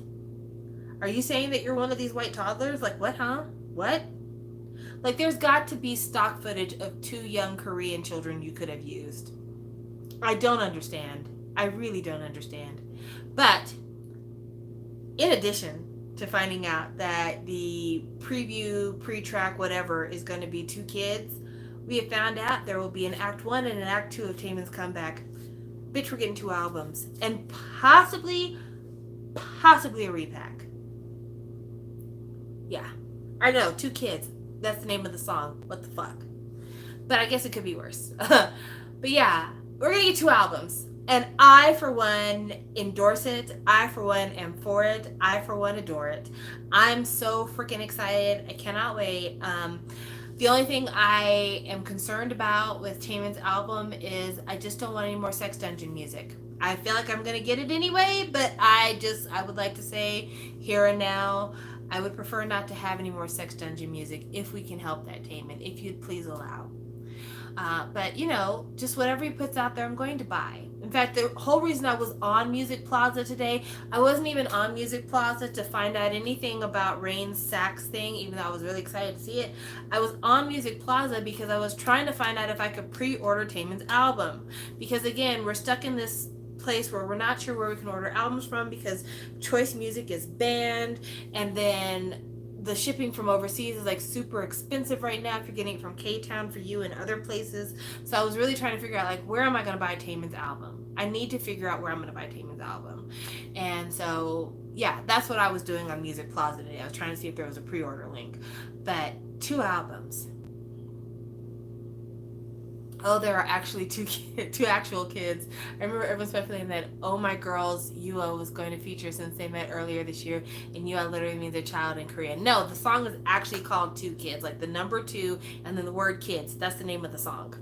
Are you saying that you're one of these white toddlers? Like, what, huh? What? Like, there's got to be stock footage of 2 young Korean children you could have used. I don't understand. I really don't understand. But, in addition to finding out that the preview, pre-track, whatever, is going to be 2 kids, we have found out there will be an Act 1 and an Act 2 of Taman's comeback. Bitch, we're getting 2 albums. And possibly a repack. Yeah. I know, 2 kids. That's the name of the song. What the fuck? But I guess it could be worse. But yeah, we're gonna get 2 albums. And I, for one, endorse it. I, for one, am for it. I, for one, adore it. I'm so freaking excited. I cannot wait. The only thing I am concerned about with Taman's album is I just don't want any more Sex Dungeon music. I feel like I'm going to get it anyway, but I would like to say here and now, I would prefer not to have any more Sex Dungeon music if we can help that, Taman, if you'd please allow. But, just whatever he puts out there, I'm going to buy. In fact, the whole reason I was on Music Plaza today, I wasn't even on Music Plaza to find out anything about Rain's sax thing, even though I was really excited to see it. I was on Music Plaza because I was trying to find out if I could pre-order Taman's album. Because, again, we're stuck in this place where we're not sure where we can order albums from because Choice Music is banned, and then the shipping from overseas is like super expensive right now if you're getting it from K-Town for you and other places. So I was really trying to figure out, like, where am I going to buy Taman's album? I need to figure out where I'm going to buy Taman's album. And so, yeah, that's what I was doing on Music Plaza today. I was trying to see if there was a pre-order link. But 2 albums. Oh, there are actually 2 actual kids. I remember everyone speculating that, oh my girls, Yua was going to feature since they met earlier this year, and Yua literally means a child in Korean. No, the song is actually called 2 Kids, like the number 2 and then the word kids. That's the name of the song.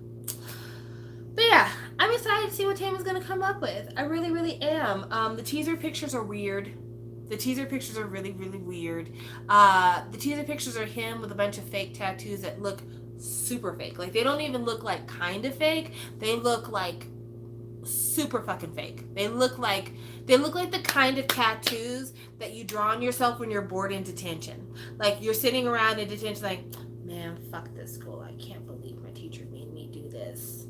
But yeah, I'm excited to see what Taman's going to come up with. I really, really am. The teaser pictures are weird. The teaser pictures are really, really weird. The teaser pictures are him with a bunch of fake tattoos that look super fake. Like, they don't even look like kind of fake. They look like super fucking fake. They look like the kind of tattoos that you draw on yourself when you're bored in detention. Like, you're sitting around in detention like, man, fuck this school. I can't believe my teacher made me do this.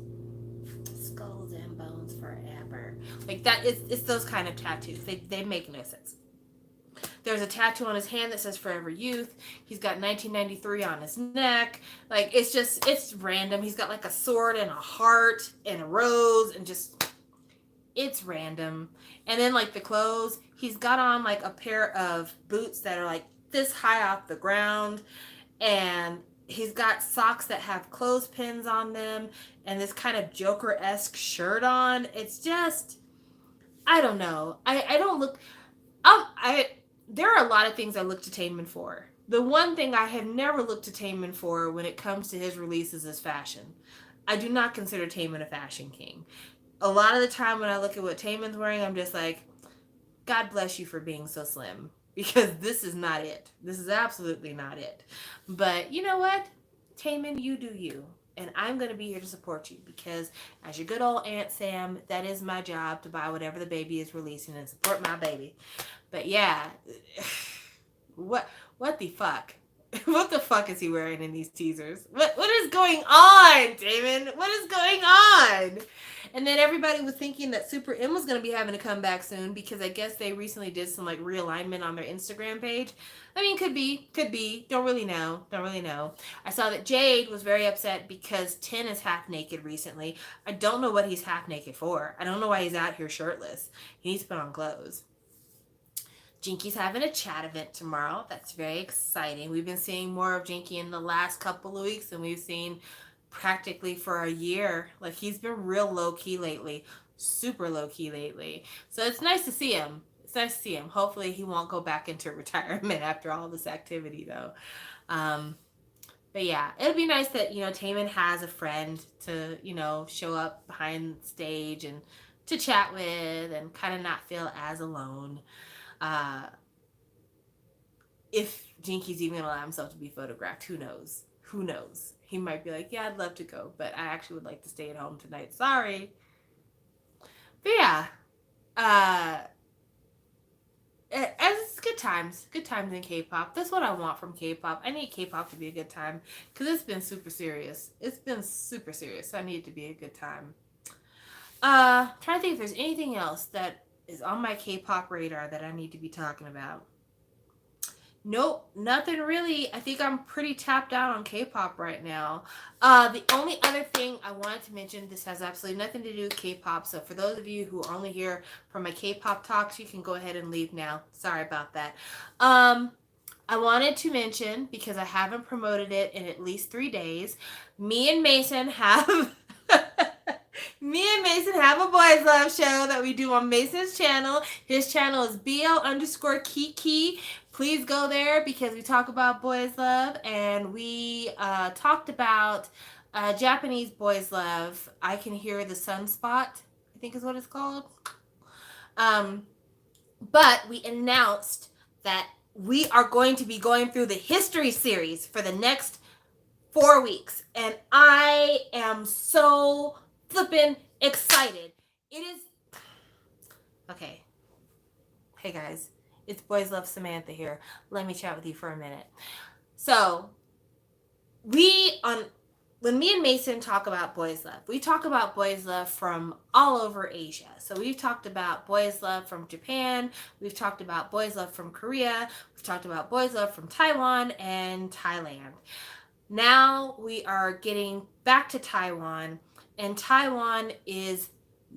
Skulls and bones forever. Like, that, it's those kind of tattoos. They make no sense. There's a tattoo on his hand that says Forever Youth. He's got 1993 on his neck. Like, it's random. He's got like a sword and a heart and a rose and just, it's random. And then like the clothes, he's got on like a pair of boots that are like this high off the ground. And he's got socks that have clothespins on them and this kind of Joker-esque shirt on. It's just, I don't know. I don't look, there are a lot of things I look to Taman for. The one thing I have never looked to Taman for when it comes to his releases is fashion. I do not consider Taman a fashion king. A lot of the time when I look at what Taman's wearing, I'm just like, God bless you for being so slim. Because this is not it. This is absolutely not it. But you know what? Taman, you do you. And I'm going to be here to support you because as your good old Aunt Sam, that is my job, to buy whatever the baby is releasing and support my baby. But yeah, what the fuck? What the fuck is he wearing in these teasers? What is going on, Taman? What is going on? And then everybody was thinking that Super M was going to be having to come back soon because I guess they recently did some like realignment on their Instagram page. I mean, could be. Don't really know. I saw that Jade was very upset because Ten is half naked recently. I don't know what he's half naked for. I don't know why he's out here shirtless. He needs to put on clothes. Jinky's having a chat event tomorrow. That's very exciting. We've been seeing more of Jinky in the last couple of weeks than we've seen practically for a year. Like, he's been real low-key lately. super low key lately. So it's nice to see him. It's nice to see him. Hopefully he won't go back into retirement after all this activity though. Um, but yeah, it'll be nice that, Taman has a friend to, show up behind stage and to chat with and kind of not feel as alone. Uh, if Jinky's even gonna allow himself to be photographed, who knows? Who knows? He might be like, yeah, I'd love to go, but I actually would like to stay at home tonight. Sorry. But yeah, uh, it's good times in K-pop. That's what I want from K-pop. I need K-pop to be a good time because it's been super serious. It's been super serious. So I need it to be a good time. Trying to think if there's anything else that is on my K-pop radar that I need to be talking about. Nope, nothing really. I think I'm pretty tapped out on K-pop right now. The only other thing I wanted to mention, this has absolutely nothing to do with K-pop. So for those of you who are only here for my K-pop talks, you can go ahead and leave now. Sorry about that. I wanted to mention, because I haven't promoted it in at least 3 days, me and Mason have a boys love show that we do on Mason's channel. His channel is BL_Kiki. Please go there because we talk about boys love, and we talked about Japanese boys love. I Can Hear the Sunspot, I think is what it's called. But we announced that we are going to be going through the history series for the next 4 weeks, and I am so flippin' excited. It is okay. Hey guys, it's Boys Love Samantha here. Let me chat with you for a minute. So, when me and Mason talk about boys love, we talk about boys love from all over Asia. So we've talked about boys love from Japan, we've talked about boys love from Korea, we've talked about boys love from Taiwan and Thailand. Now we are getting back to Taiwan, and Taiwan is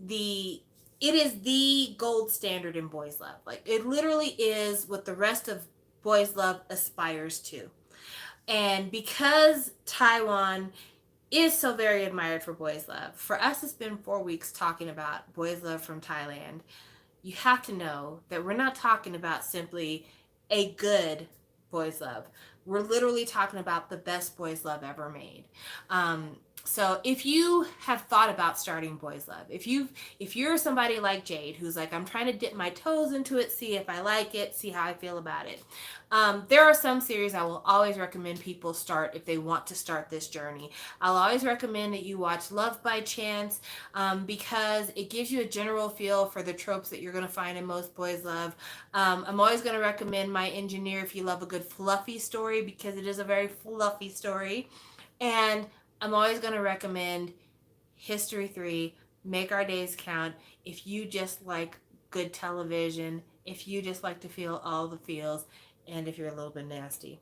the gold standard in boys love. Like, it literally is what the rest of boys love aspires to. And because Taiwan is so very admired for boys love, for us it's been 4 weeks talking about boys love from Thailand. You have to know that we're not talking about simply a good boys love. We're literally talking about the best boys love ever made. So if you have thought about starting boys love, if you're somebody like Jade who's like, I'm trying to dip my toes into it, see if I like it, see how I feel about it, there are some series I will always recommend people start if they want to start this journey. I'll always recommend that you watch Love by Chance, because it gives you a general feel for the tropes that you're going to find in most boys love. I'm always going to recommend My Engineer if you love a good fluffy story, because it is a very fluffy story. And I'm always going to recommend History 3, Make Our Days Count, if you just like good television, if you just like to feel all the feels, and if you're a little bit nasty.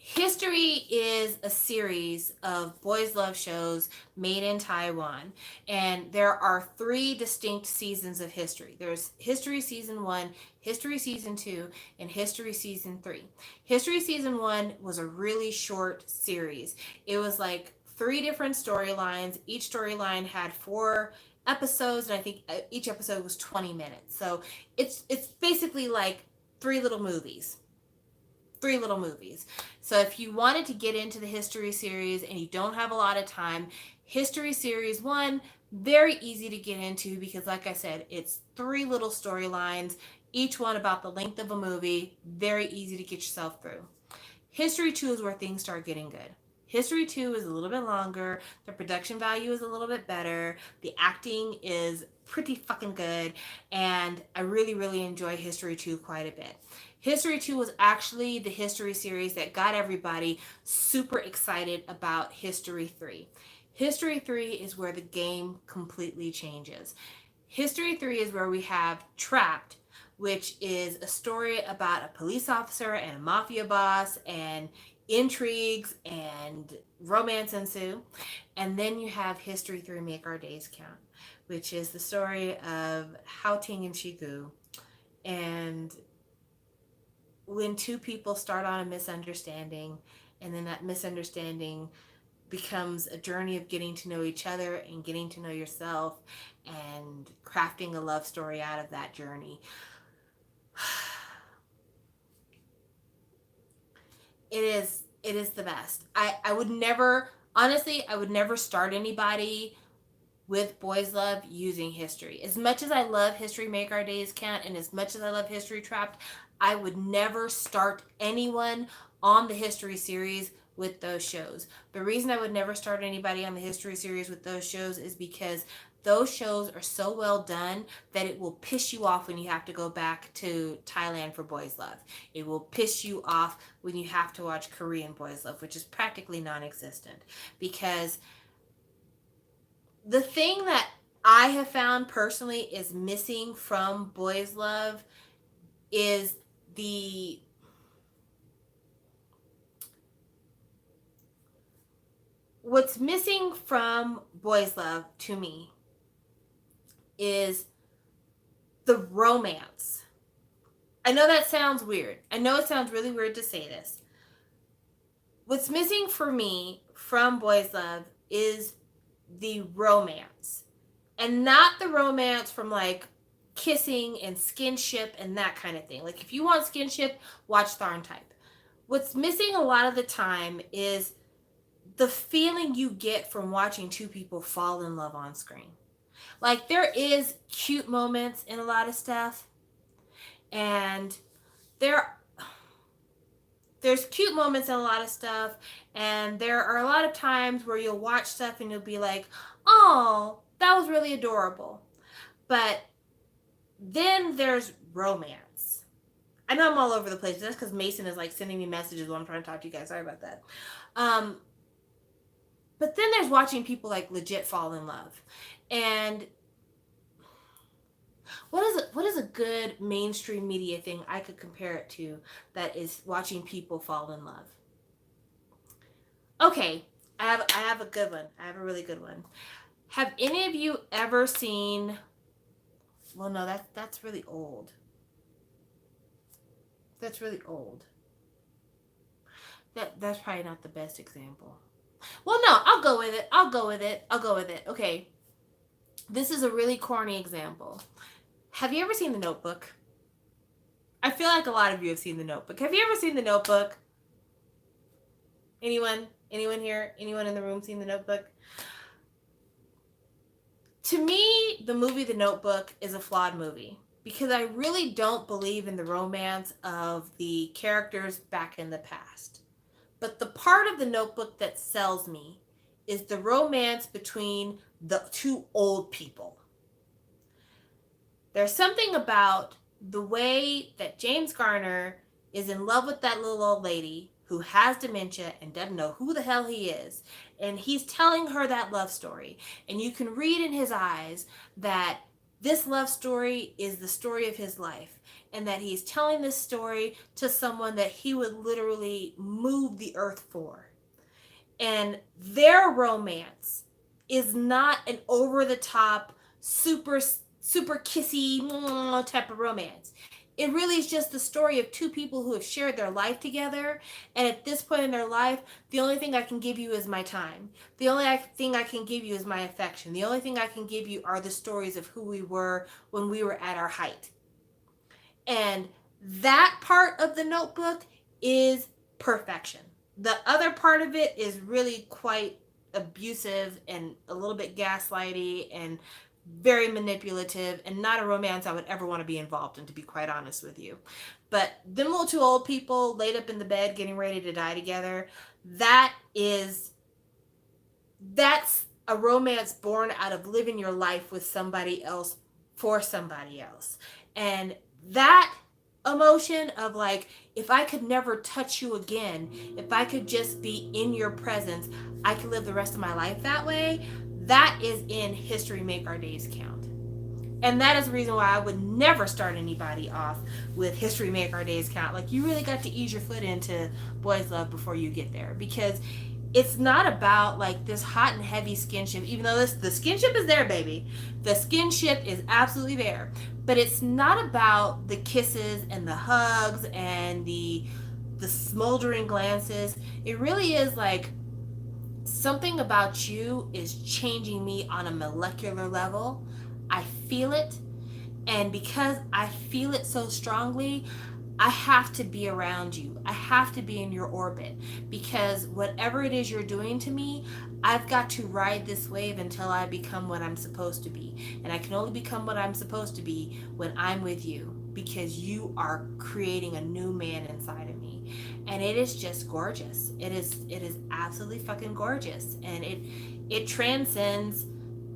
History is a series of boys love shows made in Taiwan, and there are 3 distinct seasons of History. There's History Season 1, History Season 2, and History Season 3. History Season 1 was a really short series. It was like 3 different storylines. Each storyline had 4 episodes, and I think each episode was 20 minutes. So it's basically like 3 little movies. So if you wanted to get into the History series and you don't have a lot of time, History Series 1, very easy to get into because, like I said, it's 3 little storylines, each one about the length of a movie, very easy to get yourself through. History 2 is where things start getting good. History 2 is a little bit longer, the production value is a little bit better, the acting is pretty fucking good, and I really, really enjoy History 2 quite a bit. History 2 was actually the History series that got everybody super excited about History 3. History 3 is where the game completely changes. History 3 is where we have Trapped, which is a story about a police officer and a mafia boss, and intrigues and romance ensue. And then you have History 3 Make Our Days Count, which is the story of Hao Ting and Shigu. And when 2 people start on a misunderstanding, and then that misunderstanding, becomes a journey of getting to know each other and getting to know yourself and crafting a love story out of that journey. It is the best. I would never, honestly, I would never start anybody with Boys Love using history. As much as I love History Make Our Days Count and as much as I love History Trapped, I would never start anyone on the history series with those shows. The reason I would never start anybody on the history series with those shows is because those shows are so well done that it will piss you off when you have to go back to Thailand for Boys Love. It will piss you off when you have to watch Korean Boys Love, which is practically non-existent. Because the thing that I have found personally is missing from Boys Love is what's missing from Boys Love to me is the romance. I know that sounds weird. I know it sounds really weird to say this. What's missing for me from Boys Love is the romance. And not the romance from like kissing and skinship and that kind of thing. Like if you want skinship, watch Tharn Type. What's missing a lot of the time is the feeling you get from watching two people fall in love on screen. Like there is cute moments in a lot of stuff, and there's cute moments in a lot of stuff, and there are a lot of times where you'll watch stuff and you'll be like, oh, that was really adorable. But then there's romance. I know I'm all over the place. That's because Mason is like sending me messages while I'm trying to talk to you guys. Sorry about that. But then there's watching people like legit fall in love. And what is a good mainstream media thing I could compare it to that is watching people fall in love? Okay, I have a good one. I have a really good one. Have any of you ever seen, well, no, that's really old. That's really old. That's probably not the best example. Well, no, I'll go with it. Okay. This is a really corny example. Have you ever seen The Notebook? I feel like a lot of you have seen The Notebook. Have you ever seen The Notebook? Anyone? Anyone here? Anyone in the room seen The Notebook? To me, the movie The Notebook is a flawed movie because I really don't believe in the romance of the characters back in the past. But the part of The Notebook that sells me is the romance between the two old people. There's something about the way that James Garner is in love with that little old lady who has dementia and doesn't know who the hell he is. And he's telling her that love story. And you can read in his eyes that this love story is the story of his life. And that he's telling this story to someone that he would literally move the earth for. And their romance is not an over-the-top, super kissy type of romance. It really is just the story of two people who have shared their life together. And at this point in their life, the only thing I can give you is my time. The only thing I can give you is my affection. The only thing I can give you are the stories of who we were when we were at our height. And that part of The Notebook is perfection. The other part of it is really quite abusive and a little bit gaslighty and very manipulative and not a romance I would ever want to be involved in, to be quite honest with you. But them little two old people laid up in the bed getting ready to die together, that's a romance born out of living your life with somebody else for somebody else. And that emotion of like, if I could never touch you again, if I could just be in your presence, I could live the rest of my life that way. That is in History Make Our Days Count. And that is the reason why I would never start anybody off with History Make Our Days Count. Like, you really got to ease your foot into Boys Love before you get there, because it's not about like this hot and heavy skinship, even though the skinship is there, baby. The skinship is absolutely there. But it's not about the kisses and the hugs and the smoldering glances. It really is like Something about you is changing me on a molecular level. I feel it. And because I feel it so strongly, I have to be around you. I have to be in your orbit because whatever it is you're doing to me, I've got to ride this wave until I become what I'm supposed to be. And I can only become what I'm supposed to be when I'm with you because you are creating a new man inside of me. And it is just gorgeous. It is absolutely fucking gorgeous. And it transcends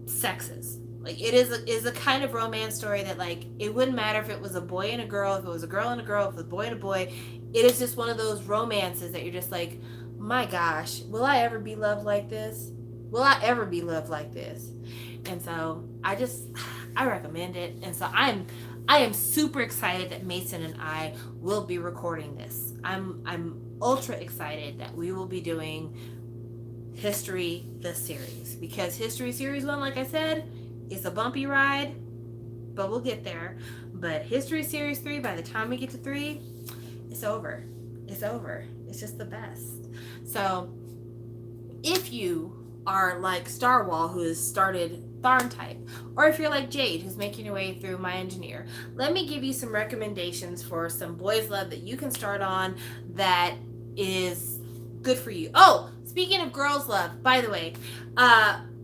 sexes. Like it is a kind of romance story that like it wouldn't matter if it was a boy and a girl, if it was a girl and a girl, if it was a boy and a boy. It is just one of those romances that you're just like, my gosh, will I ever be loved like this? Will I ever be loved like this? And so I recommend it. And so I am super excited that Mason and I will be recording this. I'm ultra excited that we will be doing History the series because History Series 1, like I said, it's a bumpy ride, but we'll get there. But History Series 3, by the time we get to 3, it's over. It's over. It's just the best. So, if you are like Starwall, who has started Tharn Type, or if you're like Jade, who's making your way through My Engineer, let me give you some recommendations for some boys' love that you can start on that is good for you. Oh, speaking of girls' love, by the way,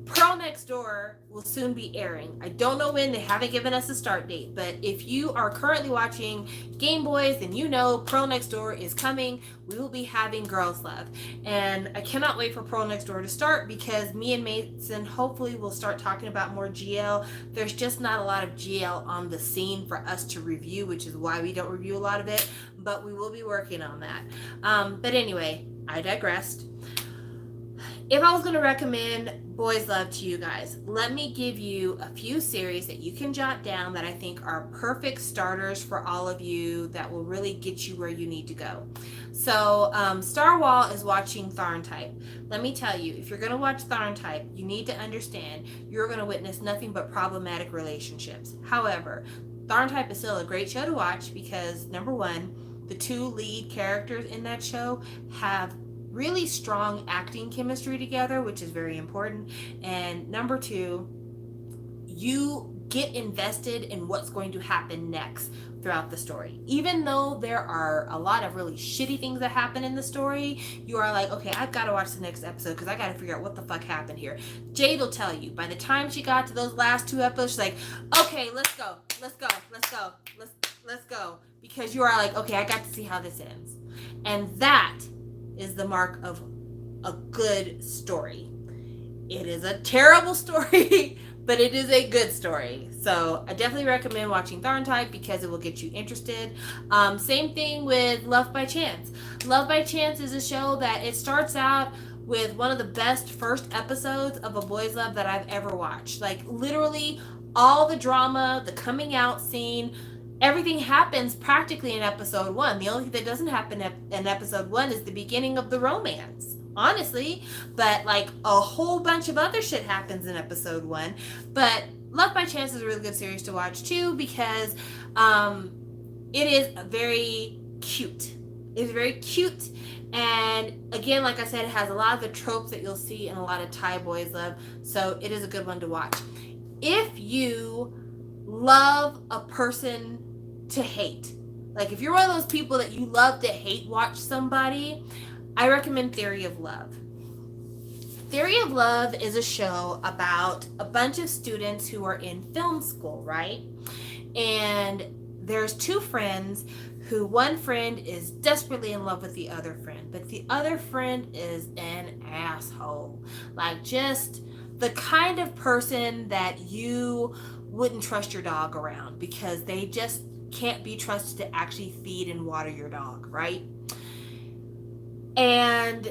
Pearl Next Door will soon be airing. I don't know when, they haven't given us a start date, but if you are currently watching Game Boys, then you know Pearl Next Door is coming. We will be having Girls Love. And I cannot wait for Pearl Next Door to start because me and Mason hopefully will start talking about more GL. There's just not a lot of GL on the scene for us to review, which is why we don't review a lot of it, but we will be working on that. But anyway, I digressed. If I was going to recommend Boys Love to you guys, let me give you a few series that you can jot down that I think are perfect starters for all of you that will really get you where you need to go. So Starwall is watching Tharn Type. Let me tell you, if you're going to watch Tharn Type, you need to understand you're going to witness nothing but problematic relationships. However, Tharn Type is still a great show to watch because, number one, the two lead characters in that show have really strong acting chemistry together, which is very important. And number two, you get invested in what's going to happen next throughout the story. Even though there are a lot of really shitty things that happen in the story, you are like, okay, I've got to watch the next episode because I got to figure out what the fuck happened here. Jade will tell you, by the time she got to those last 2 episodes, she's like, okay, let's go. Because you are like, okay, I got to see how this ends. And that is the mark of a good story. It is a terrible story, but it is a good story. So I definitely recommend watching Tharn Type because it will get you interested. Same thing with Love by Chance. Love by Chance is a show that it starts out with one of the best first episodes of a boys' love that I've ever watched. Like literally all the drama, the coming out scene, everything happens practically in episode 1. The only thing that doesn't happen in episode 1 is the beginning of the romance, honestly. But like a whole bunch of other shit happens in episode 1. But Love by Chance is a really good series to watch too because it is very cute. It's very cute. And again, like I said, it has a lot of the tropes that you'll see in a lot of Thai boys love. So it is a good one to watch. If you love a person to hate, like if you're one of those people that you love to hate watch somebody, I recommend Theory of Love. Theory of Love is a show about a bunch of students who are in film school, right? And there's 2 friends who one friend is desperately in love with the other friend, but the other friend is an asshole. Like just the kind of person that you wouldn't trust your dog around because they just can't be trusted to actually feed and water your dog, right? And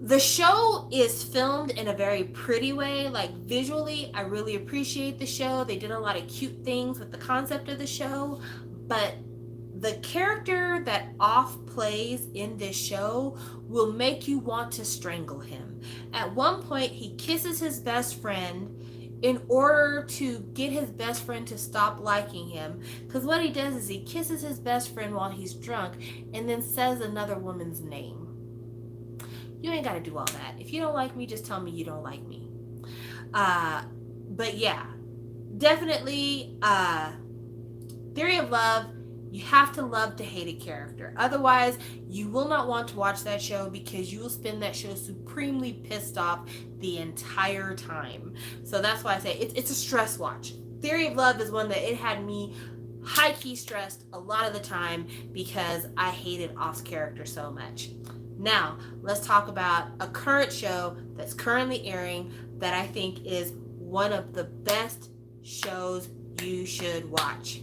the show is filmed in a very pretty way. Like visually, I really appreciate the show. They did a lot of cute things with the concept of the show, but the character that Off plays in this show will make you want to strangle him. At one point, he kisses his best friend in order to get his best friend to stop liking him. Because what he does is he kisses his best friend while he's drunk and then says another woman's name. You ain't got to do all that. If you don't like me, just tell me you don't like me. But yeah, definitely Theory of Love. You have to love to hate a character. Otherwise, you will not want to watch that show because you will spend that show supremely pissed off the entire time. So that's why I say it's a stress watch. Theory of Love is one that it had me high key stressed a lot of the time because I hated Off's character so much. Now, let's talk about a current show that's currently airing that I think is one of the best shows you should watch.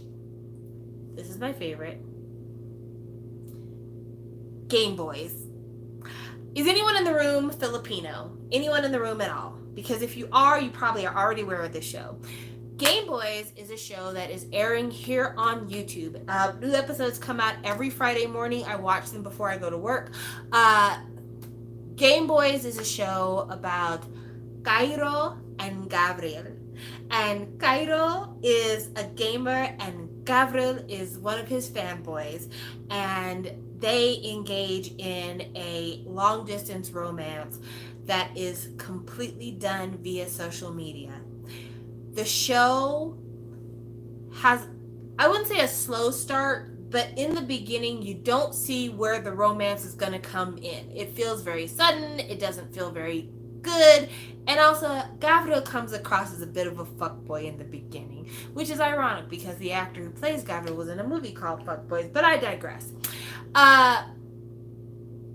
This is my favorite. Game Boys. Is anyone in the room Filipino? Anyone in the room at all? Because if you are, you probably are already aware of this show. Game Boys is a show that is airing here on YouTube. New episodes come out every Friday morning. I watch them before I go to work. Game Boys is a show about Cairo and Gabriel. And Cairo is a gamer and Gabriel is one of his fanboys. And they engage in a long distance romance that is completely done via social media. The show has, I wouldn't say a slow start, but in the beginning, you don't see where the romance is going to come in. It feels very sudden. It doesn't feel very good. And also, Gabriel comes across as a bit of a fuckboy in the beginning, which is ironic because the actor who plays Gabriel was in a movie called Fuckboys, but I digress.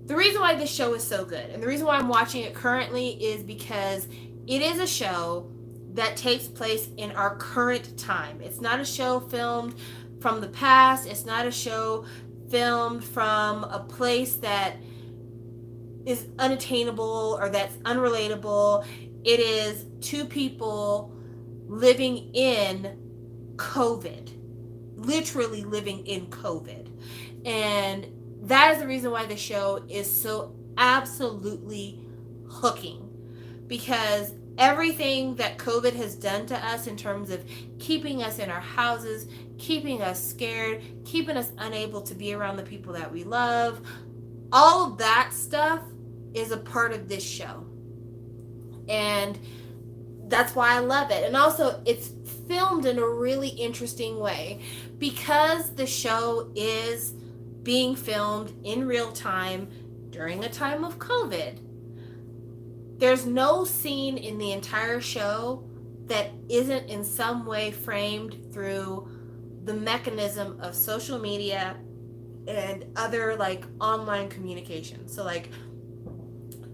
The reason why this show is so good, and the reason why I'm watching it currently, is because it is a show that takes place in our current time. It's not a show filmed from the past. It's not a show filmed from a place that is unattainable or that's unrelatable. It is two people living in COVID, literally living in COVID. And that is the reason why the show is so absolutely hooking, because everything that COVID has done to us in terms of keeping us in our houses, keeping us scared, keeping us unable to be around the people that we love, all of that stuff is a part of this show. And that's why I love it. And also, it's filmed in a really interesting way because the show is being filmed in real time during a time of COVID. There's no scene in the entire show that isn't in some way framed through the mechanism of social media and other like online communication. So like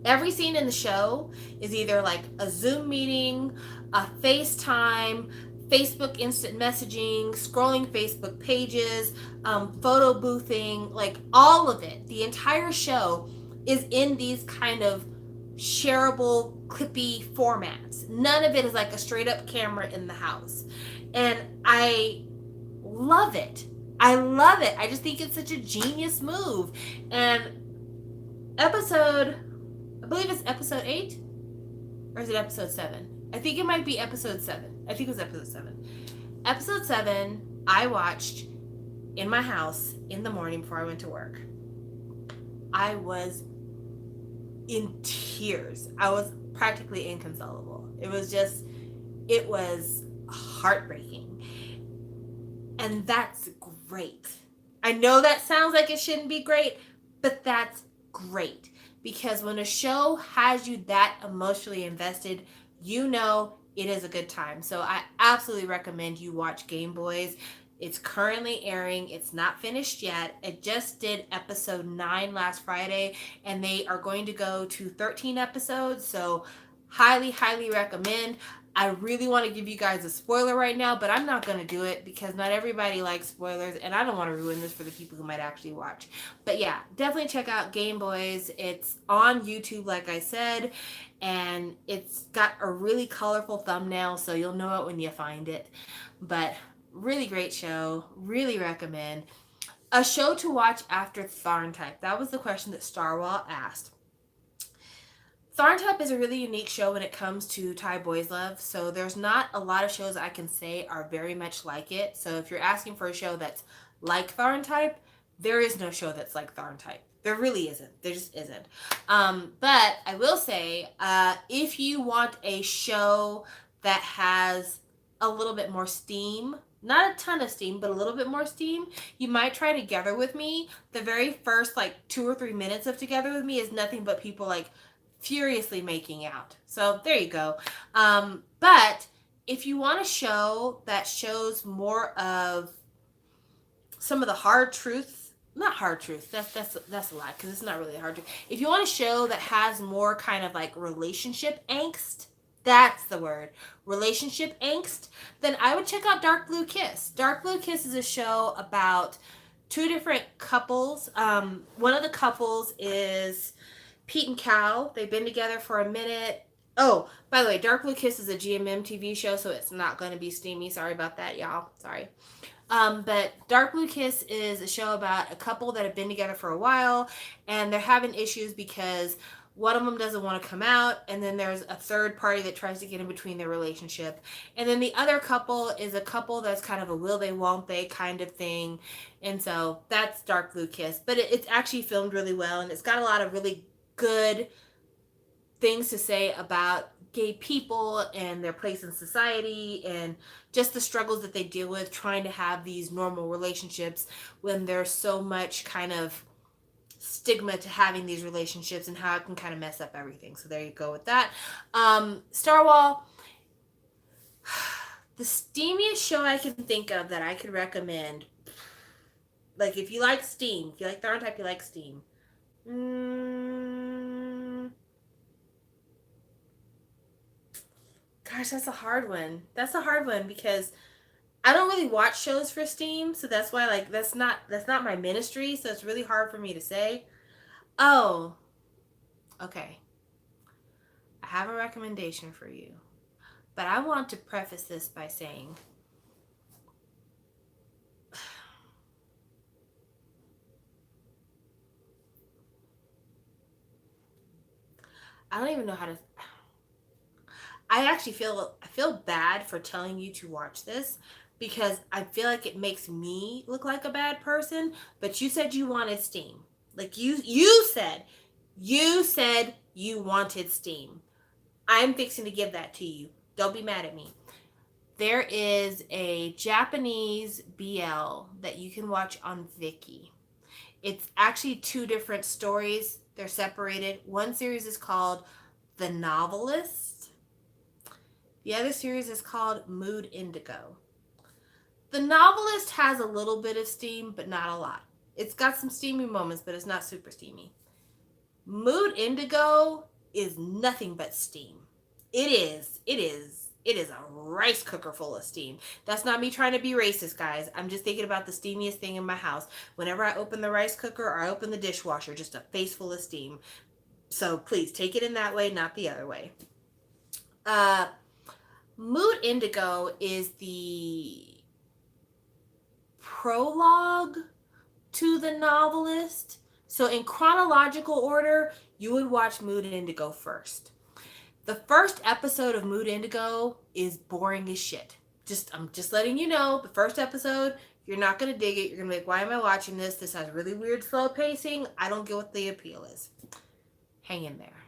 every scene in the show is either like a Zoom meeting, a FaceTime, Facebook instant messaging, scrolling Facebook pages, photo boothing, like all of it. The entire show is in these kind of shareable, clippy formats. None of it is like a straight up camera in the house. And I love it. I love it. I just think it's such a genius move. And I believe it's episode 8? Or is it episode 7? I think it might be episode 7. I think it was episode 7. Episode 7, I watched in my house in the morning before I went to work. I was in tears. I was practically inconsolable. It was heartbreaking. And that's great. I know that sounds like it shouldn't be great, but that's great. Because when a show has you that emotionally invested, you know it is a good time. So I absolutely recommend you watch Game Boys. It's currently airing. It's not finished yet. It just did episode 9 last Friday, and they are going to go to 13 episodes. So highly, highly recommend. I really want to give you guys a spoiler right now, but I'm not going to do it because not everybody likes spoilers, and I don't want to ruin this for the people who might actually watch. But yeah, definitely check out Game Boys. It's on YouTube, like I said, and it's got a really colorful thumbnail, so you'll know it when you find it. But really great show. Really recommend. A show to watch after Tharntype. That was the question that Starwall asked. Tharntype is a really unique show when it comes to Thai boys love. So there's not a lot of shows I can say are very much like it. So if you're asking for a show that's like Tharntype, There is no show that's like Tharn type. There really isn't. There just isn't. But I will say, if you want a show that has a little bit more steam, not a ton of steam, but a little bit more steam, you might try Together With Me. The very first like 2 or 3 minutes of Together With Me is nothing but people like furiously making out. So there you go. But if you want a show that shows more of some of the hard truths, not hard truth, that's a lie, because it's not really a hard truth. If you want a show that has more kind of like relationship angst, that's the word, relationship angst, then I would check out Dark Blue Kiss. Dark Blue Kiss is a show about two different couples. One of the couples is Pete and Cal. They've been together for a minute. Oh, by the way, Dark Blue Kiss is a GMM TV show, so it's not going to be steamy. Sorry about that, y'all. Sorry. But Dark Blue Kiss is a show about a couple that have been together for a while, and they're having issues because one of them doesn't want to come out, and then there's a third party that tries to get in between their relationship. And then the other couple is a couple that's kind of a will they, won't they kind of thing. And so that's Dark Blue Kiss. But it's actually filmed really well, and it's got a lot of really good things to say about gay people and their place in society and just the struggles that they deal with trying to have these normal relationships when there's so much kind of stigma to having these relationships and how it can kind of mess up everything. So there you go with that. Starwall, the steamiest show I can think of that I could recommend, like if you like steam, if you like Tharn type, you like steam. Gosh, that's a hard one. That's a hard one because I don't really watch shows for steam, so that's why like that's not my ministry, so it's really hard for me to say. Oh, okay. I have a recommendation for you. But I want to preface this by saying I don't even know how to I actually feel bad for telling you to watch this because I feel like it makes me look like a bad person, but you said you wanted steam. Like you said you wanted steam. I'm fixing to give that to you. Don't be mad at me. There is a Japanese BL that you can watch on Viki. It's actually two different stories. They're separated. One series is called The Novelist. The other series is called Mood Indigo. The Novelist has a little bit of steam, but not a lot. It's got some steamy moments, but it's not super steamy. Mood Indigo is nothing but steam. It is a rice cooker full of steam. That's not me trying to be racist, guys. I'm just thinking about the steamiest thing in my house. Whenever I open the rice cooker or I open the dishwasher, just a face full of steam. So please take it in that way, not the other way. Mood Indigo is the prologue to The Novelist. So in chronological order, you would watch Mood Indigo first. The first episode of Mood Indigo is boring as shit. I'm just letting you know, the first episode, you're not going to dig it. You're going to be like, why am I watching this? This has really weird slow pacing. I don't get what the appeal is. Hang in there.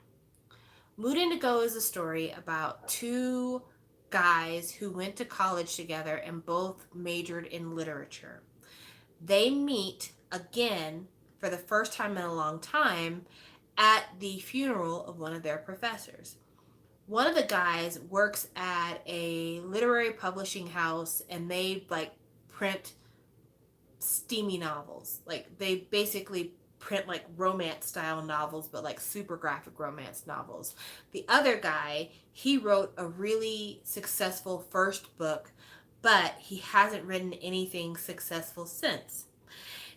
Mood Indigo is a story about two guys who went to college together and both majored in literature. They meet again for the first time in a long time at the funeral of one of their professors. One of the guys works at a literary publishing house and they like print steamy novels. Like they basically print like romance style novels, but like super graphic romance novels. The other guy, he wrote a really successful first book, but he hasn't written anything successful since.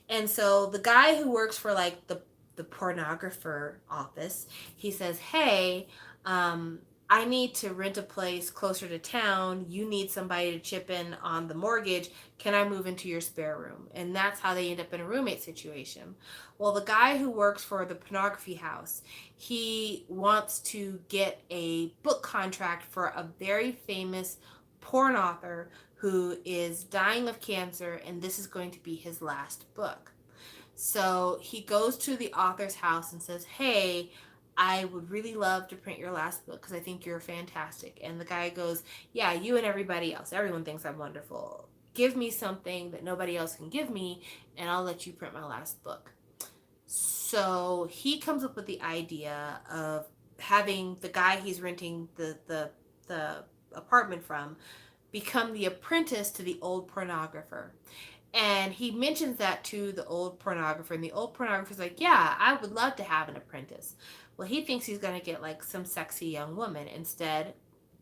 And so the guy who works for like the pornographer office, he says, hey, I need to rent a place closer to town. You need somebody to chip in on the mortgage. Can I move into your spare room? And that's how they end up in a roommate situation. Well, the guy who works for the pornography house, he wants to get a book contract for a very famous porn author who is dying of cancer, and this is going to be his last book. So he goes to the author's house and says, hey, I would really love to print your last book because I think you're fantastic. And the guy goes, yeah, you and everybody else. Everyone thinks I'm wonderful. Give me something that nobody else can give me, and I'll let you print my last book. So he comes up with the idea of having the guy he's renting the apartment from become the apprentice to the old pornographer. And he mentions that to the old pornographer, and the old pornographer's like, yeah, I would love to have an apprentice. Well, he thinks he's going to get like some sexy young woman. Instead,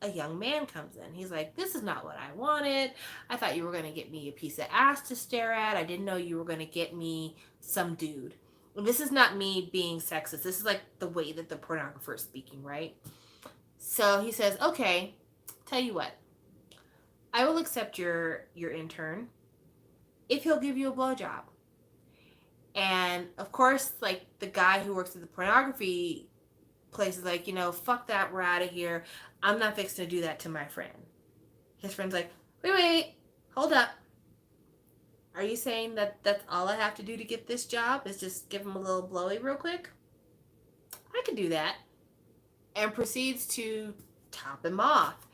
a young man comes in. He's like, this is not what I wanted. I thought you were going to get me a piece of ass to stare at. I didn't know you were going to get me some dude. And this is not me being sexist. This is like the way that the pornographer is speaking, right? So he says, okay, tell you what, I will accept your intern if he'll give you a blowjob. And of course, like the guy who works at the pornography place is like, fuck that, we're out of here. I'm not fixing to do that to my friend. His friend's like, wait, hold up. Are you saying that that's all I have to do to get this job is just give him a little blowy real quick? I could do that. And proceeds to top him off.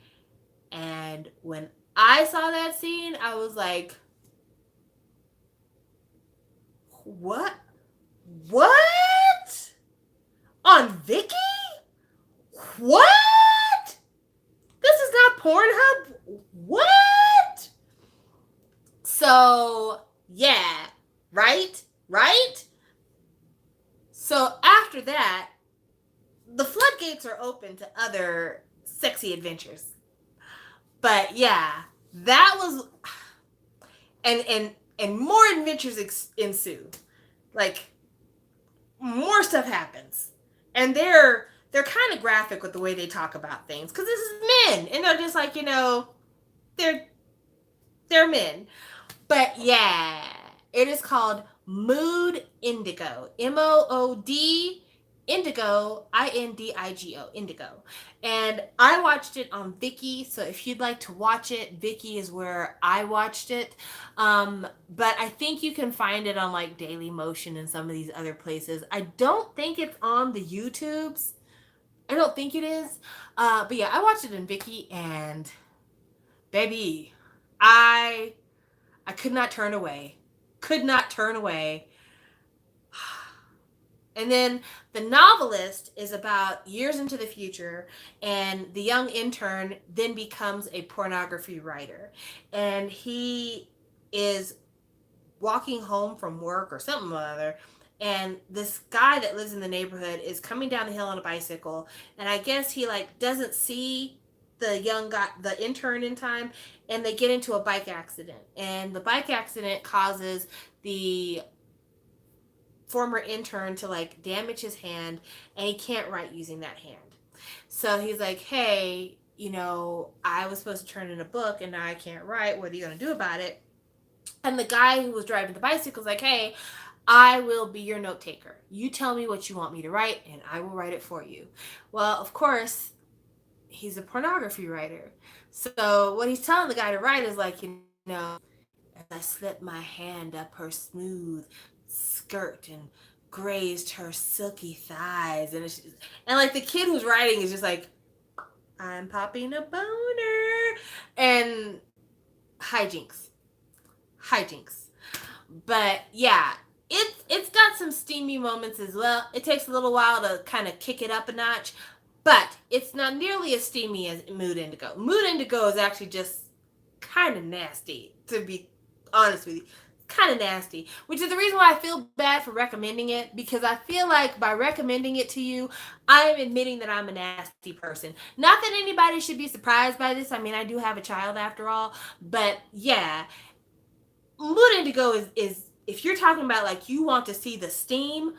And when I saw that scene, I was like, what? On Viki? What? This is not Pornhub? What? So, yeah. Right? So after that, the floodgates are open to other sexy adventures. But yeah, that was, and more adventures ensue. Like, more stuff happens, and they're kind of graphic with the way they talk about things because this is men, and they're just like, they're men. But yeah, it is called Mood Indigo. MOOD Indigo, INDIGO, Indigo. And I watched it on Viki, so if you'd like to watch it, Viki is where I watched it. But I think you can find it on like Daily Motion and some of these other places. I don't think it's on the YouTubes. I don't think it is. But yeah, I watched it in Viki, and baby, I could not turn away. And then the novelist is about years into the future, and the young intern then becomes a pornography writer. And he is walking home from work or something or other, and this guy that lives in the neighborhood is coming down the hill on a bicycle, and I guess he like doesn't see the young guy, the intern, in time, and they get into a bike accident, and the bike accident causes the former intern to like damage his hand, and he can't write using that hand. So he's like, hey, I was supposed to turn in a book and now I can't write. What are you going to do about it? And the guy who was driving the bicycle is like, hey, I will be your note taker. You tell me what you want me to write and I will write it for you. Well, of course, he's a pornography writer. So what he's telling the guy to write is like, as I slipped my hand up her smooth skirt and grazed her silky thighs, and like the kid who's writing is just like, I'm popping a boner, and hijinks. But yeah, it's got some steamy moments as well. It takes a little while to kind of kick it up a notch, but it's not nearly as steamy as Mood Indigo. Mood Indigo is actually just kind of nasty, to be honest with you. Kind of nasty, which is the reason why I feel bad for recommending it, because I feel like by recommending it to you, I'm admitting that I'm a nasty person. Not that anybody should be surprised by this. I mean, I do have a child after all, but yeah, Mood Indigo is if you're talking about like you want to see the steam,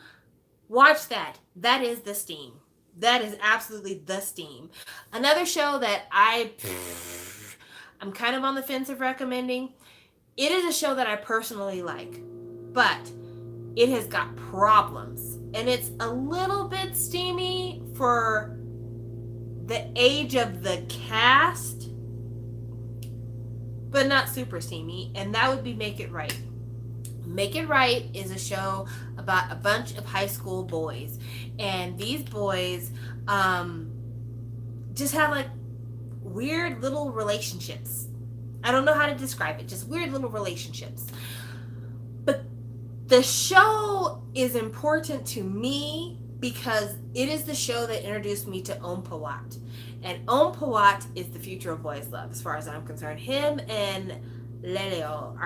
watch that. That is the steam. That is absolutely the steam. Another show that I'm kind of on the fence of recommending. It is a show that I personally like, but it has got problems, and it's a little bit steamy for the age of the cast, but not super steamy, and that would be Make It Right. Make It Right is a show about a bunch of high school boys, and these boys just have like weird little relationships. I don't know how to describe it, just weird little relationships. But the show is important to me because it is the show that introduced me to Om Pawat. And Om Pawat is the future of boys' love, as far as I'm concerned. Him and Lelio,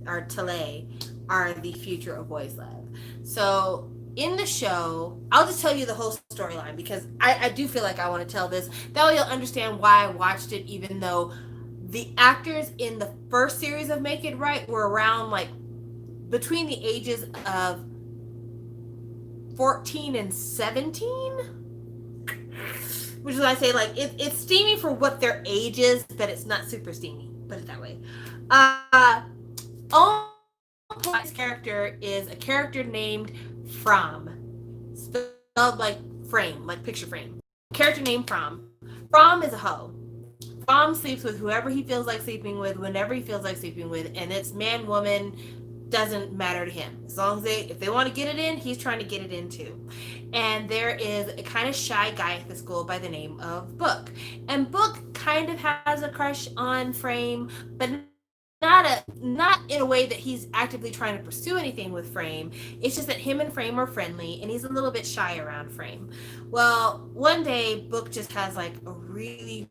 our Tele, are the future of boys' love. So in the show, I'll just tell you the whole storyline because I do feel like I want to tell this. That way you'll understand why I watched it, even though the actors in the first series of Make It Right were around like between the ages of 14 and 17, which is why I say like it's steamy for what their age is, but it's not super steamy, put it that way. Om's character is a character named From, spelled like frame, like picture frame. Character named From. From is a hoe. From sleeps with whoever he feels like sleeping with, whenever he feels like sleeping with, and it's man, woman, doesn't matter to him. As long as if they want to get it in, he's trying to get it in too. And there is a kind of shy guy at the school by the name of Book. And Book kind of has a crush on Frame, but not in a way that he's actively trying to pursue anything with Frame. It's just that him and Frame are friendly, and he's a little bit shy around Frame. Well, one day Book just has like a really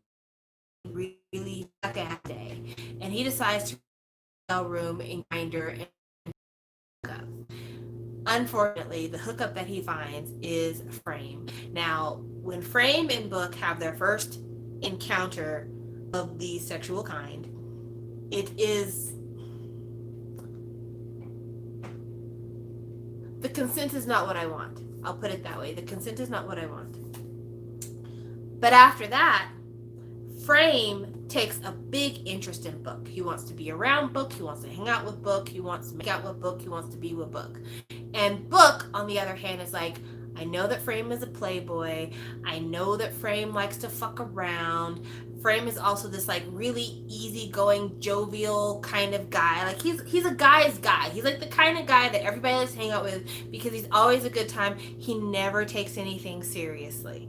bad day, and he decides to hotel room in Grindr and hook up. Unfortunately, the hookup that he finds is Frame. Now, when Frame and Book have their first encounter of the sexual kind, it is the consent is not what I want. I'll put it that way. The consent is not what I want. But after that, Frame takes a big interest in Book. He wants to be around Book. He wants to hang out with Book. He wants to make out with Book. He wants to be with Book. And Book, on the other hand, is like, I know that Frame is a playboy. I know that Frame likes to fuck around. Frame is also this like really easygoing, jovial kind of guy. Like he's a guy's guy. He's like the kind of guy that everybody likes to hang out with because he's always a good time. He never takes anything seriously.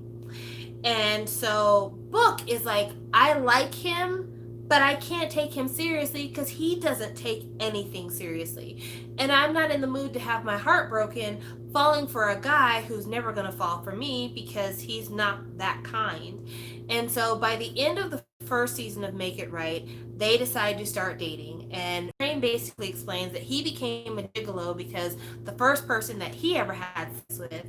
And so Book is like, I like him, but I can't take him seriously because he doesn't take anything seriously. And I'm not in the mood to have my heart broken falling for a guy who's never going to fall for me because he's not that kind. And so by the end of the first season of Make It Right, they decide to start dating. And Frame basically explains that he became a gigolo because the first person that he ever had sex with,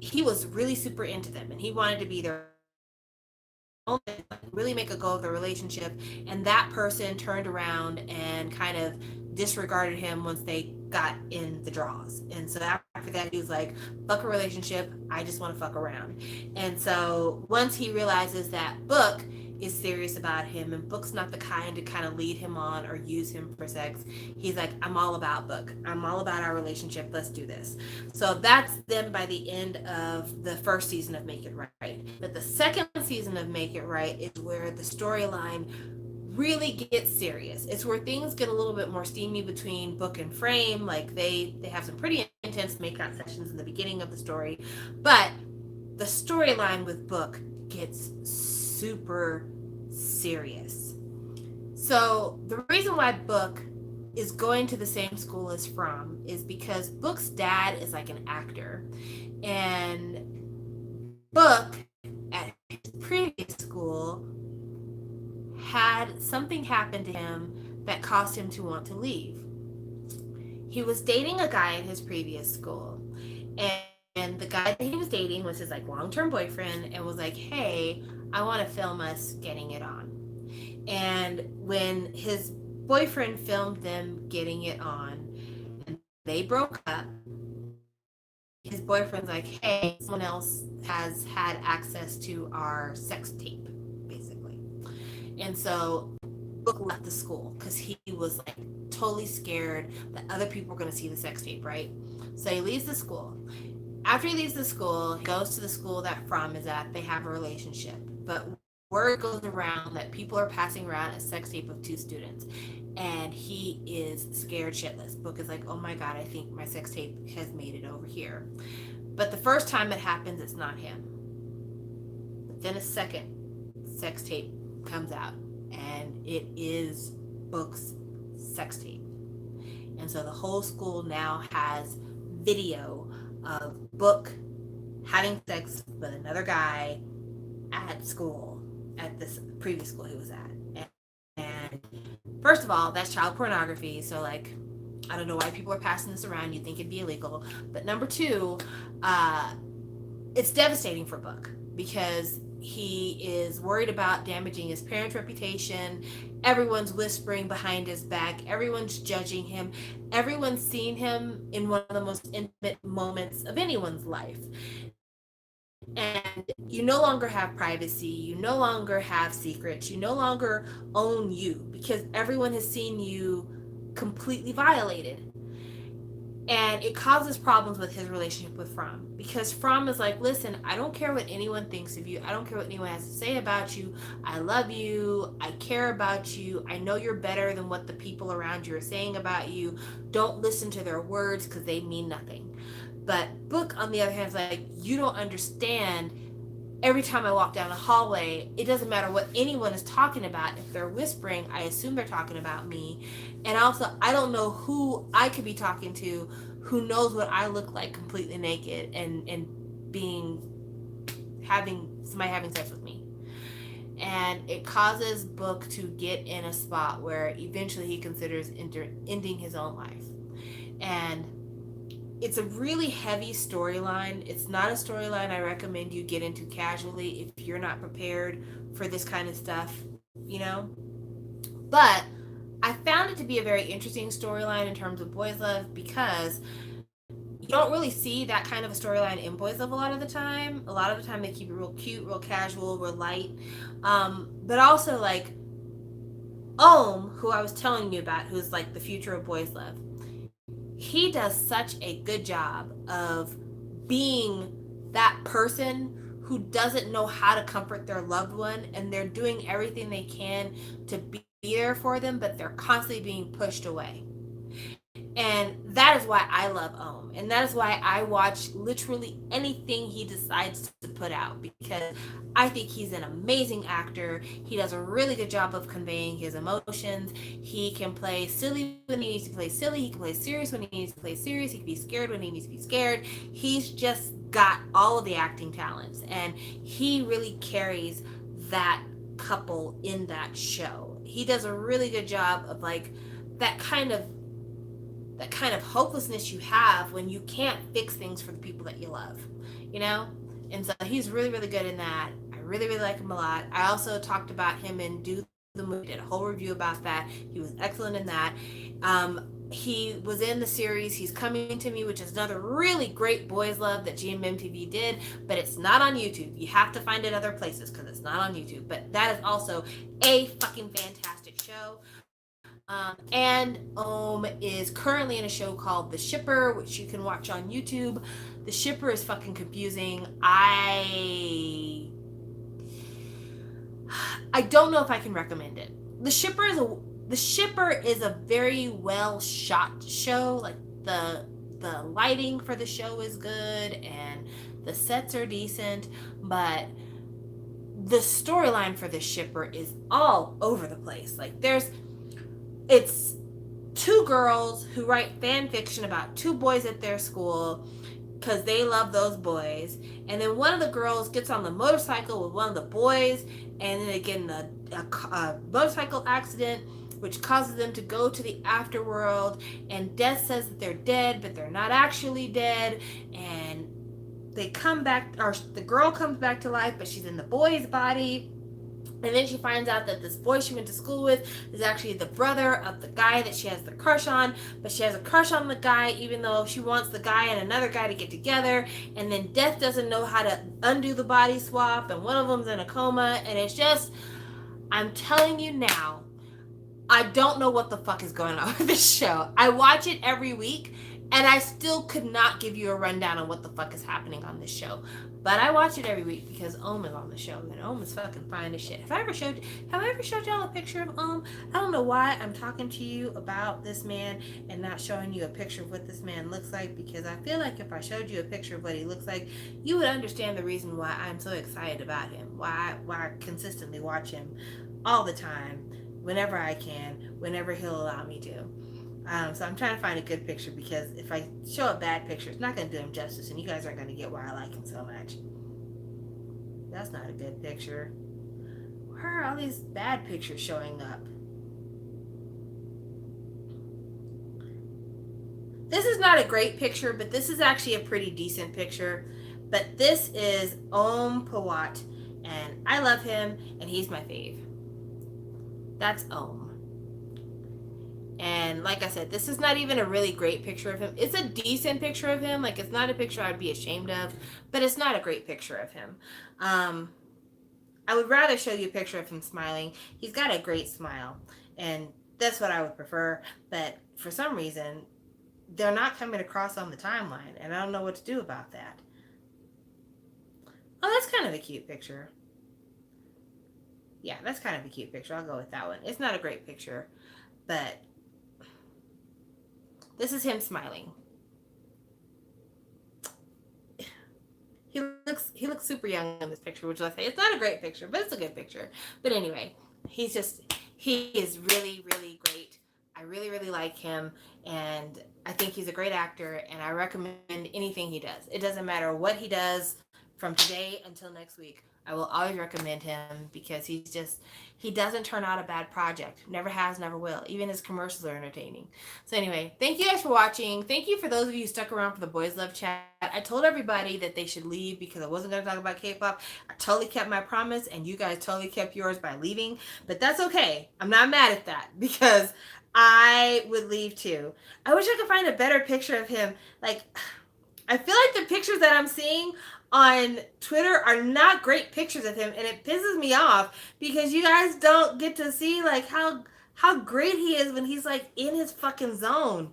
he was really super into them and he wanted to be their own, really make a go of the relationship. And that person turned around and kind of disregarded him once they got in the draws. And so after that, he was like, fuck a relationship. I just want to fuck around. And so once he realizes that Book is serious about him and Book's not the kind to kind of lead him on or use him for sex, he's like, I'm all about Book. I'm all about our relationship. Let's do this. So that's them by the end of the first season of Make It Right. But the second season of Make It Right is where the storyline really gets serious. It's where things get a little bit more steamy between Book and Frame. Like they have some pretty intense makeout sessions in the beginning of the story, but the storyline with Book gets super serious. So the reason why Book is going to the same school as From is because Book's dad is like an actor, and Book at his previous school had something happen to him that caused him to want to leave. He was dating a guy in his previous school, and the guy that he was dating was his like long-term boyfriend and was like, hey, I want to film us getting it on. And when his boyfriend filmed them getting it on and they broke up, his boyfriend's like, hey, someone else has had access to our sex tape, basically. And so Book left the school because he was like totally scared that other people were going to see the sex tape, right? So he leaves the school. After he leaves the school, he goes to the school that From is at. They have a relationship. But word goes around that people are passing around a sex tape of 2 students, and he is scared shitless. Book is like, oh my god, I think my sex tape has made it over here. But the first time it happens, it's not him. But then a second sex tape comes out, and it is Book's sex tape. And so the whole school now has video of Book having sex with another guy at school, at this previous school he was at. And first of all, that's child pornography. So, like, I don't know why people are passing this around. You'd think it'd be illegal. But number two, it's devastating for Book because he is worried about damaging his parents' reputation. Everyone's whispering behind his back. Everyone's judging him. Everyone's seen him in one of the most intimate moments of anyone's life. And you no longer have privacy. You no longer have secrets. You no longer own you because everyone has seen you completely violated. And it causes problems with his relationship with Fromm because Fromm is like, listen, I don't care what anyone thinks of you. I don't care what anyone has to say about you. I love you. I care about you. I know you're better than what the people around you are saying about you. Don't listen to their words because they mean nothing. But Book, on the other hand, is like, you don't understand. Every time I walk down a hallway, it doesn't matter what anyone is talking about. If they're whispering, I assume they're talking about me. And also, I don't know who I could be talking to who knows what I look like completely naked and having somebody having sex with me. And it causes Book to get in a spot where eventually he considers ending his own life. And it's a really heavy storyline. It's not a storyline I recommend you get into casually if you're not prepared for this kind of stuff, you know? But I found it to be a very interesting storyline in terms of Boys Love because you don't really see that kind of a storyline in Boys Love a lot of the time. A lot of the time they keep it real cute, real casual, real light. But also, like, Ohm, who I was telling you about, who's like the future of Boys Love, he does such a good job of being that person who doesn't know how to comfort their loved one, and they're doing everything they can to be there for them, but they're constantly being pushed away. And that is why I love Ohm. And that is why I watch literally anything he decides to put out, because I think he's an amazing actor. He does a really good job of conveying his emotions. He can play silly when he needs to play silly. He can play serious when he needs to play serious. He can be scared when he needs to be scared. He's just got all of the acting talents. And he really carries that couple in that show. He does a really good job of, like, that kind of hopelessness you have when you can't fix things for the people that you love, you know? And so he's really, really good in that. I really, really like him a lot. I also talked about him in Do the Movie, did a whole review about that. He was excellent in that. He was in the series He's Coming to Me, which is another really great Boys Love that GMMTV did, but it's not on YouTube. You have to find it other places because it's not on YouTube. But that is also a fucking fantastic show. And Ohm is currently in a show called The Shipper, which you can watch on YouTube. The Shipper is fucking confusing. I don't know if I can recommend it. The Shipper is a very well shot show. Like, the lighting for the show is good and the sets are decent, but the storyline for The Shipper is all over the place. Like, it's two girls who write fan fiction about two boys at their school because they love those boys. And then one of the girls gets on the motorcycle with one of the boys, and then they get in a motorcycle accident, which causes them to go to the afterworld. And Death says that they're dead, but they're not actually dead. And they come back, or the girl comes back to life, but she's in the boy's body. And then she finds out that this boy she went to school with is actually the brother of the guy that she has the crush on. But she has a crush on the guy even though she wants the guy and another guy to get together. And then Death doesn't know how to undo the body swap. And one of them's in a coma. And it's just, I'm telling you now, I don't know what the fuck is going on with this show. I watch it every week. And I still could not give you a rundown on what the fuck is happening on this show. But I watch it every week because Ohm is on the show, and Ohm is fucking fine as shit. Have I ever showed y'all a picture of Ohm? I don't know why I'm talking to you about this man and not showing you a picture of what this man looks like, because I feel like if I showed you a picture of what he looks like, you would understand the reason why I'm so excited about him. Why I consistently watch him all the time, whenever I can, whenever he'll allow me to. So I'm trying to find a good picture, because if I show a bad picture, it's not going to do him justice, and you guys aren't going to get why I like him so much. That's not a good picture. Where are all these bad pictures showing up? This is not a great picture, but this is actually a pretty decent picture. But this is Ohm Pawat, and I love him, and he's my fave. That's Ohm. And like I said, this is not even a really great picture of him. It's a decent picture of him. Like, it's not a picture I'd be ashamed of, but it's not a great picture of him. I would rather show you a picture of him smiling. He's got a great smile, and that's what I would prefer. But for some reason, they're not coming across on the timeline, and I don't know what to do about that. Oh, that's kind of a cute picture. Yeah, that's kind of a cute picture. I'll go with that one. It's not a great picture, but this is him smiling. He looks super young in this picture, which I say it's not a great picture, but it's a good picture. But anyway, he is really, really great. I really, really like him, and I think he's a great actor, and I recommend anything he does. It doesn't matter what he does from today until next week. I will always recommend him, because he doesn't turn out a bad project. Never has, never will. Even his commercials are entertaining. So anyway, thank you guys for watching. Thank you for those of you who stuck around for the Boys Love chat. I told everybody that they should leave because I wasn't going to talk about K-pop. I totally kept my promise, and you guys totally kept yours by leaving. But that's okay. I'm not mad at that, because I would leave too. I wish I could find a better picture of him. Like, I feel like the pictures that I'm seeing on Twitter are not great pictures of him, and it pisses me off, because you guys don't get to see like how great he is when he's like in his fucking zone.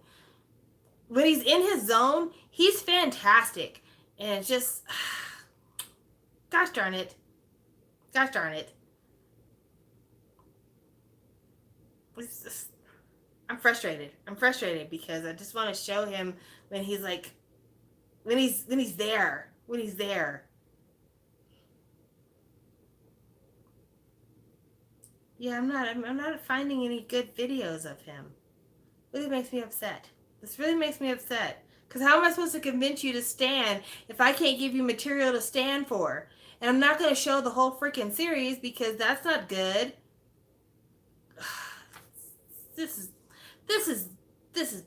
When he's in his zone, he's fantastic. And it's just, gosh darn it. Gosh darn it. It's just, I'm frustrated. I'm frustrated because I just want to show him when he's like, when he's there. When he's there. Yeah, I'm not finding any good videos of him. It really makes me upset. This really makes me upset. Because how am I supposed to convince you to stand if I can't give you material to stand for? And I'm not going to show the whole freaking series, because that's not good. This is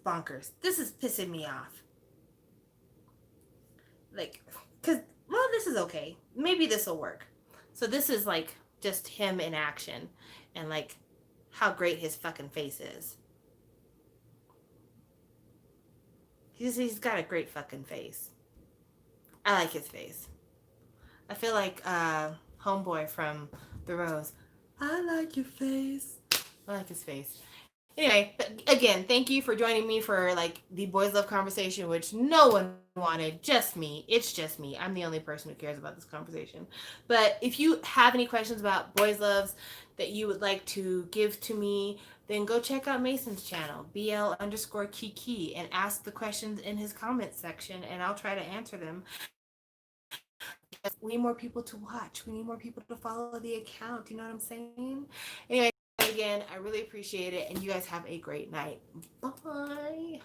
bonkers. This is pissing me off. Like, because, well, this is okay. Maybe this will work. So this is like just him in action, and like how great his fucking face is. He's got a great fucking face. I like his face. I feel like homeboy from The Rose. I like your face. I like his face. Anyway, but again, thank you for joining me for like the Boys Love conversation, which no one wanted, just me. It's just me. I'm the only person who cares about this conversation. But if you have any questions about Boys Loves that you would like to give to me, then go check out Mason's channel, BL_Kiki, and ask the questions in his comments section, and I'll try to answer them. We need more people to watch. We need more people to follow the account. You know what I'm saying? Anyway, again, I really appreciate it, and you guys have a great night. Bye.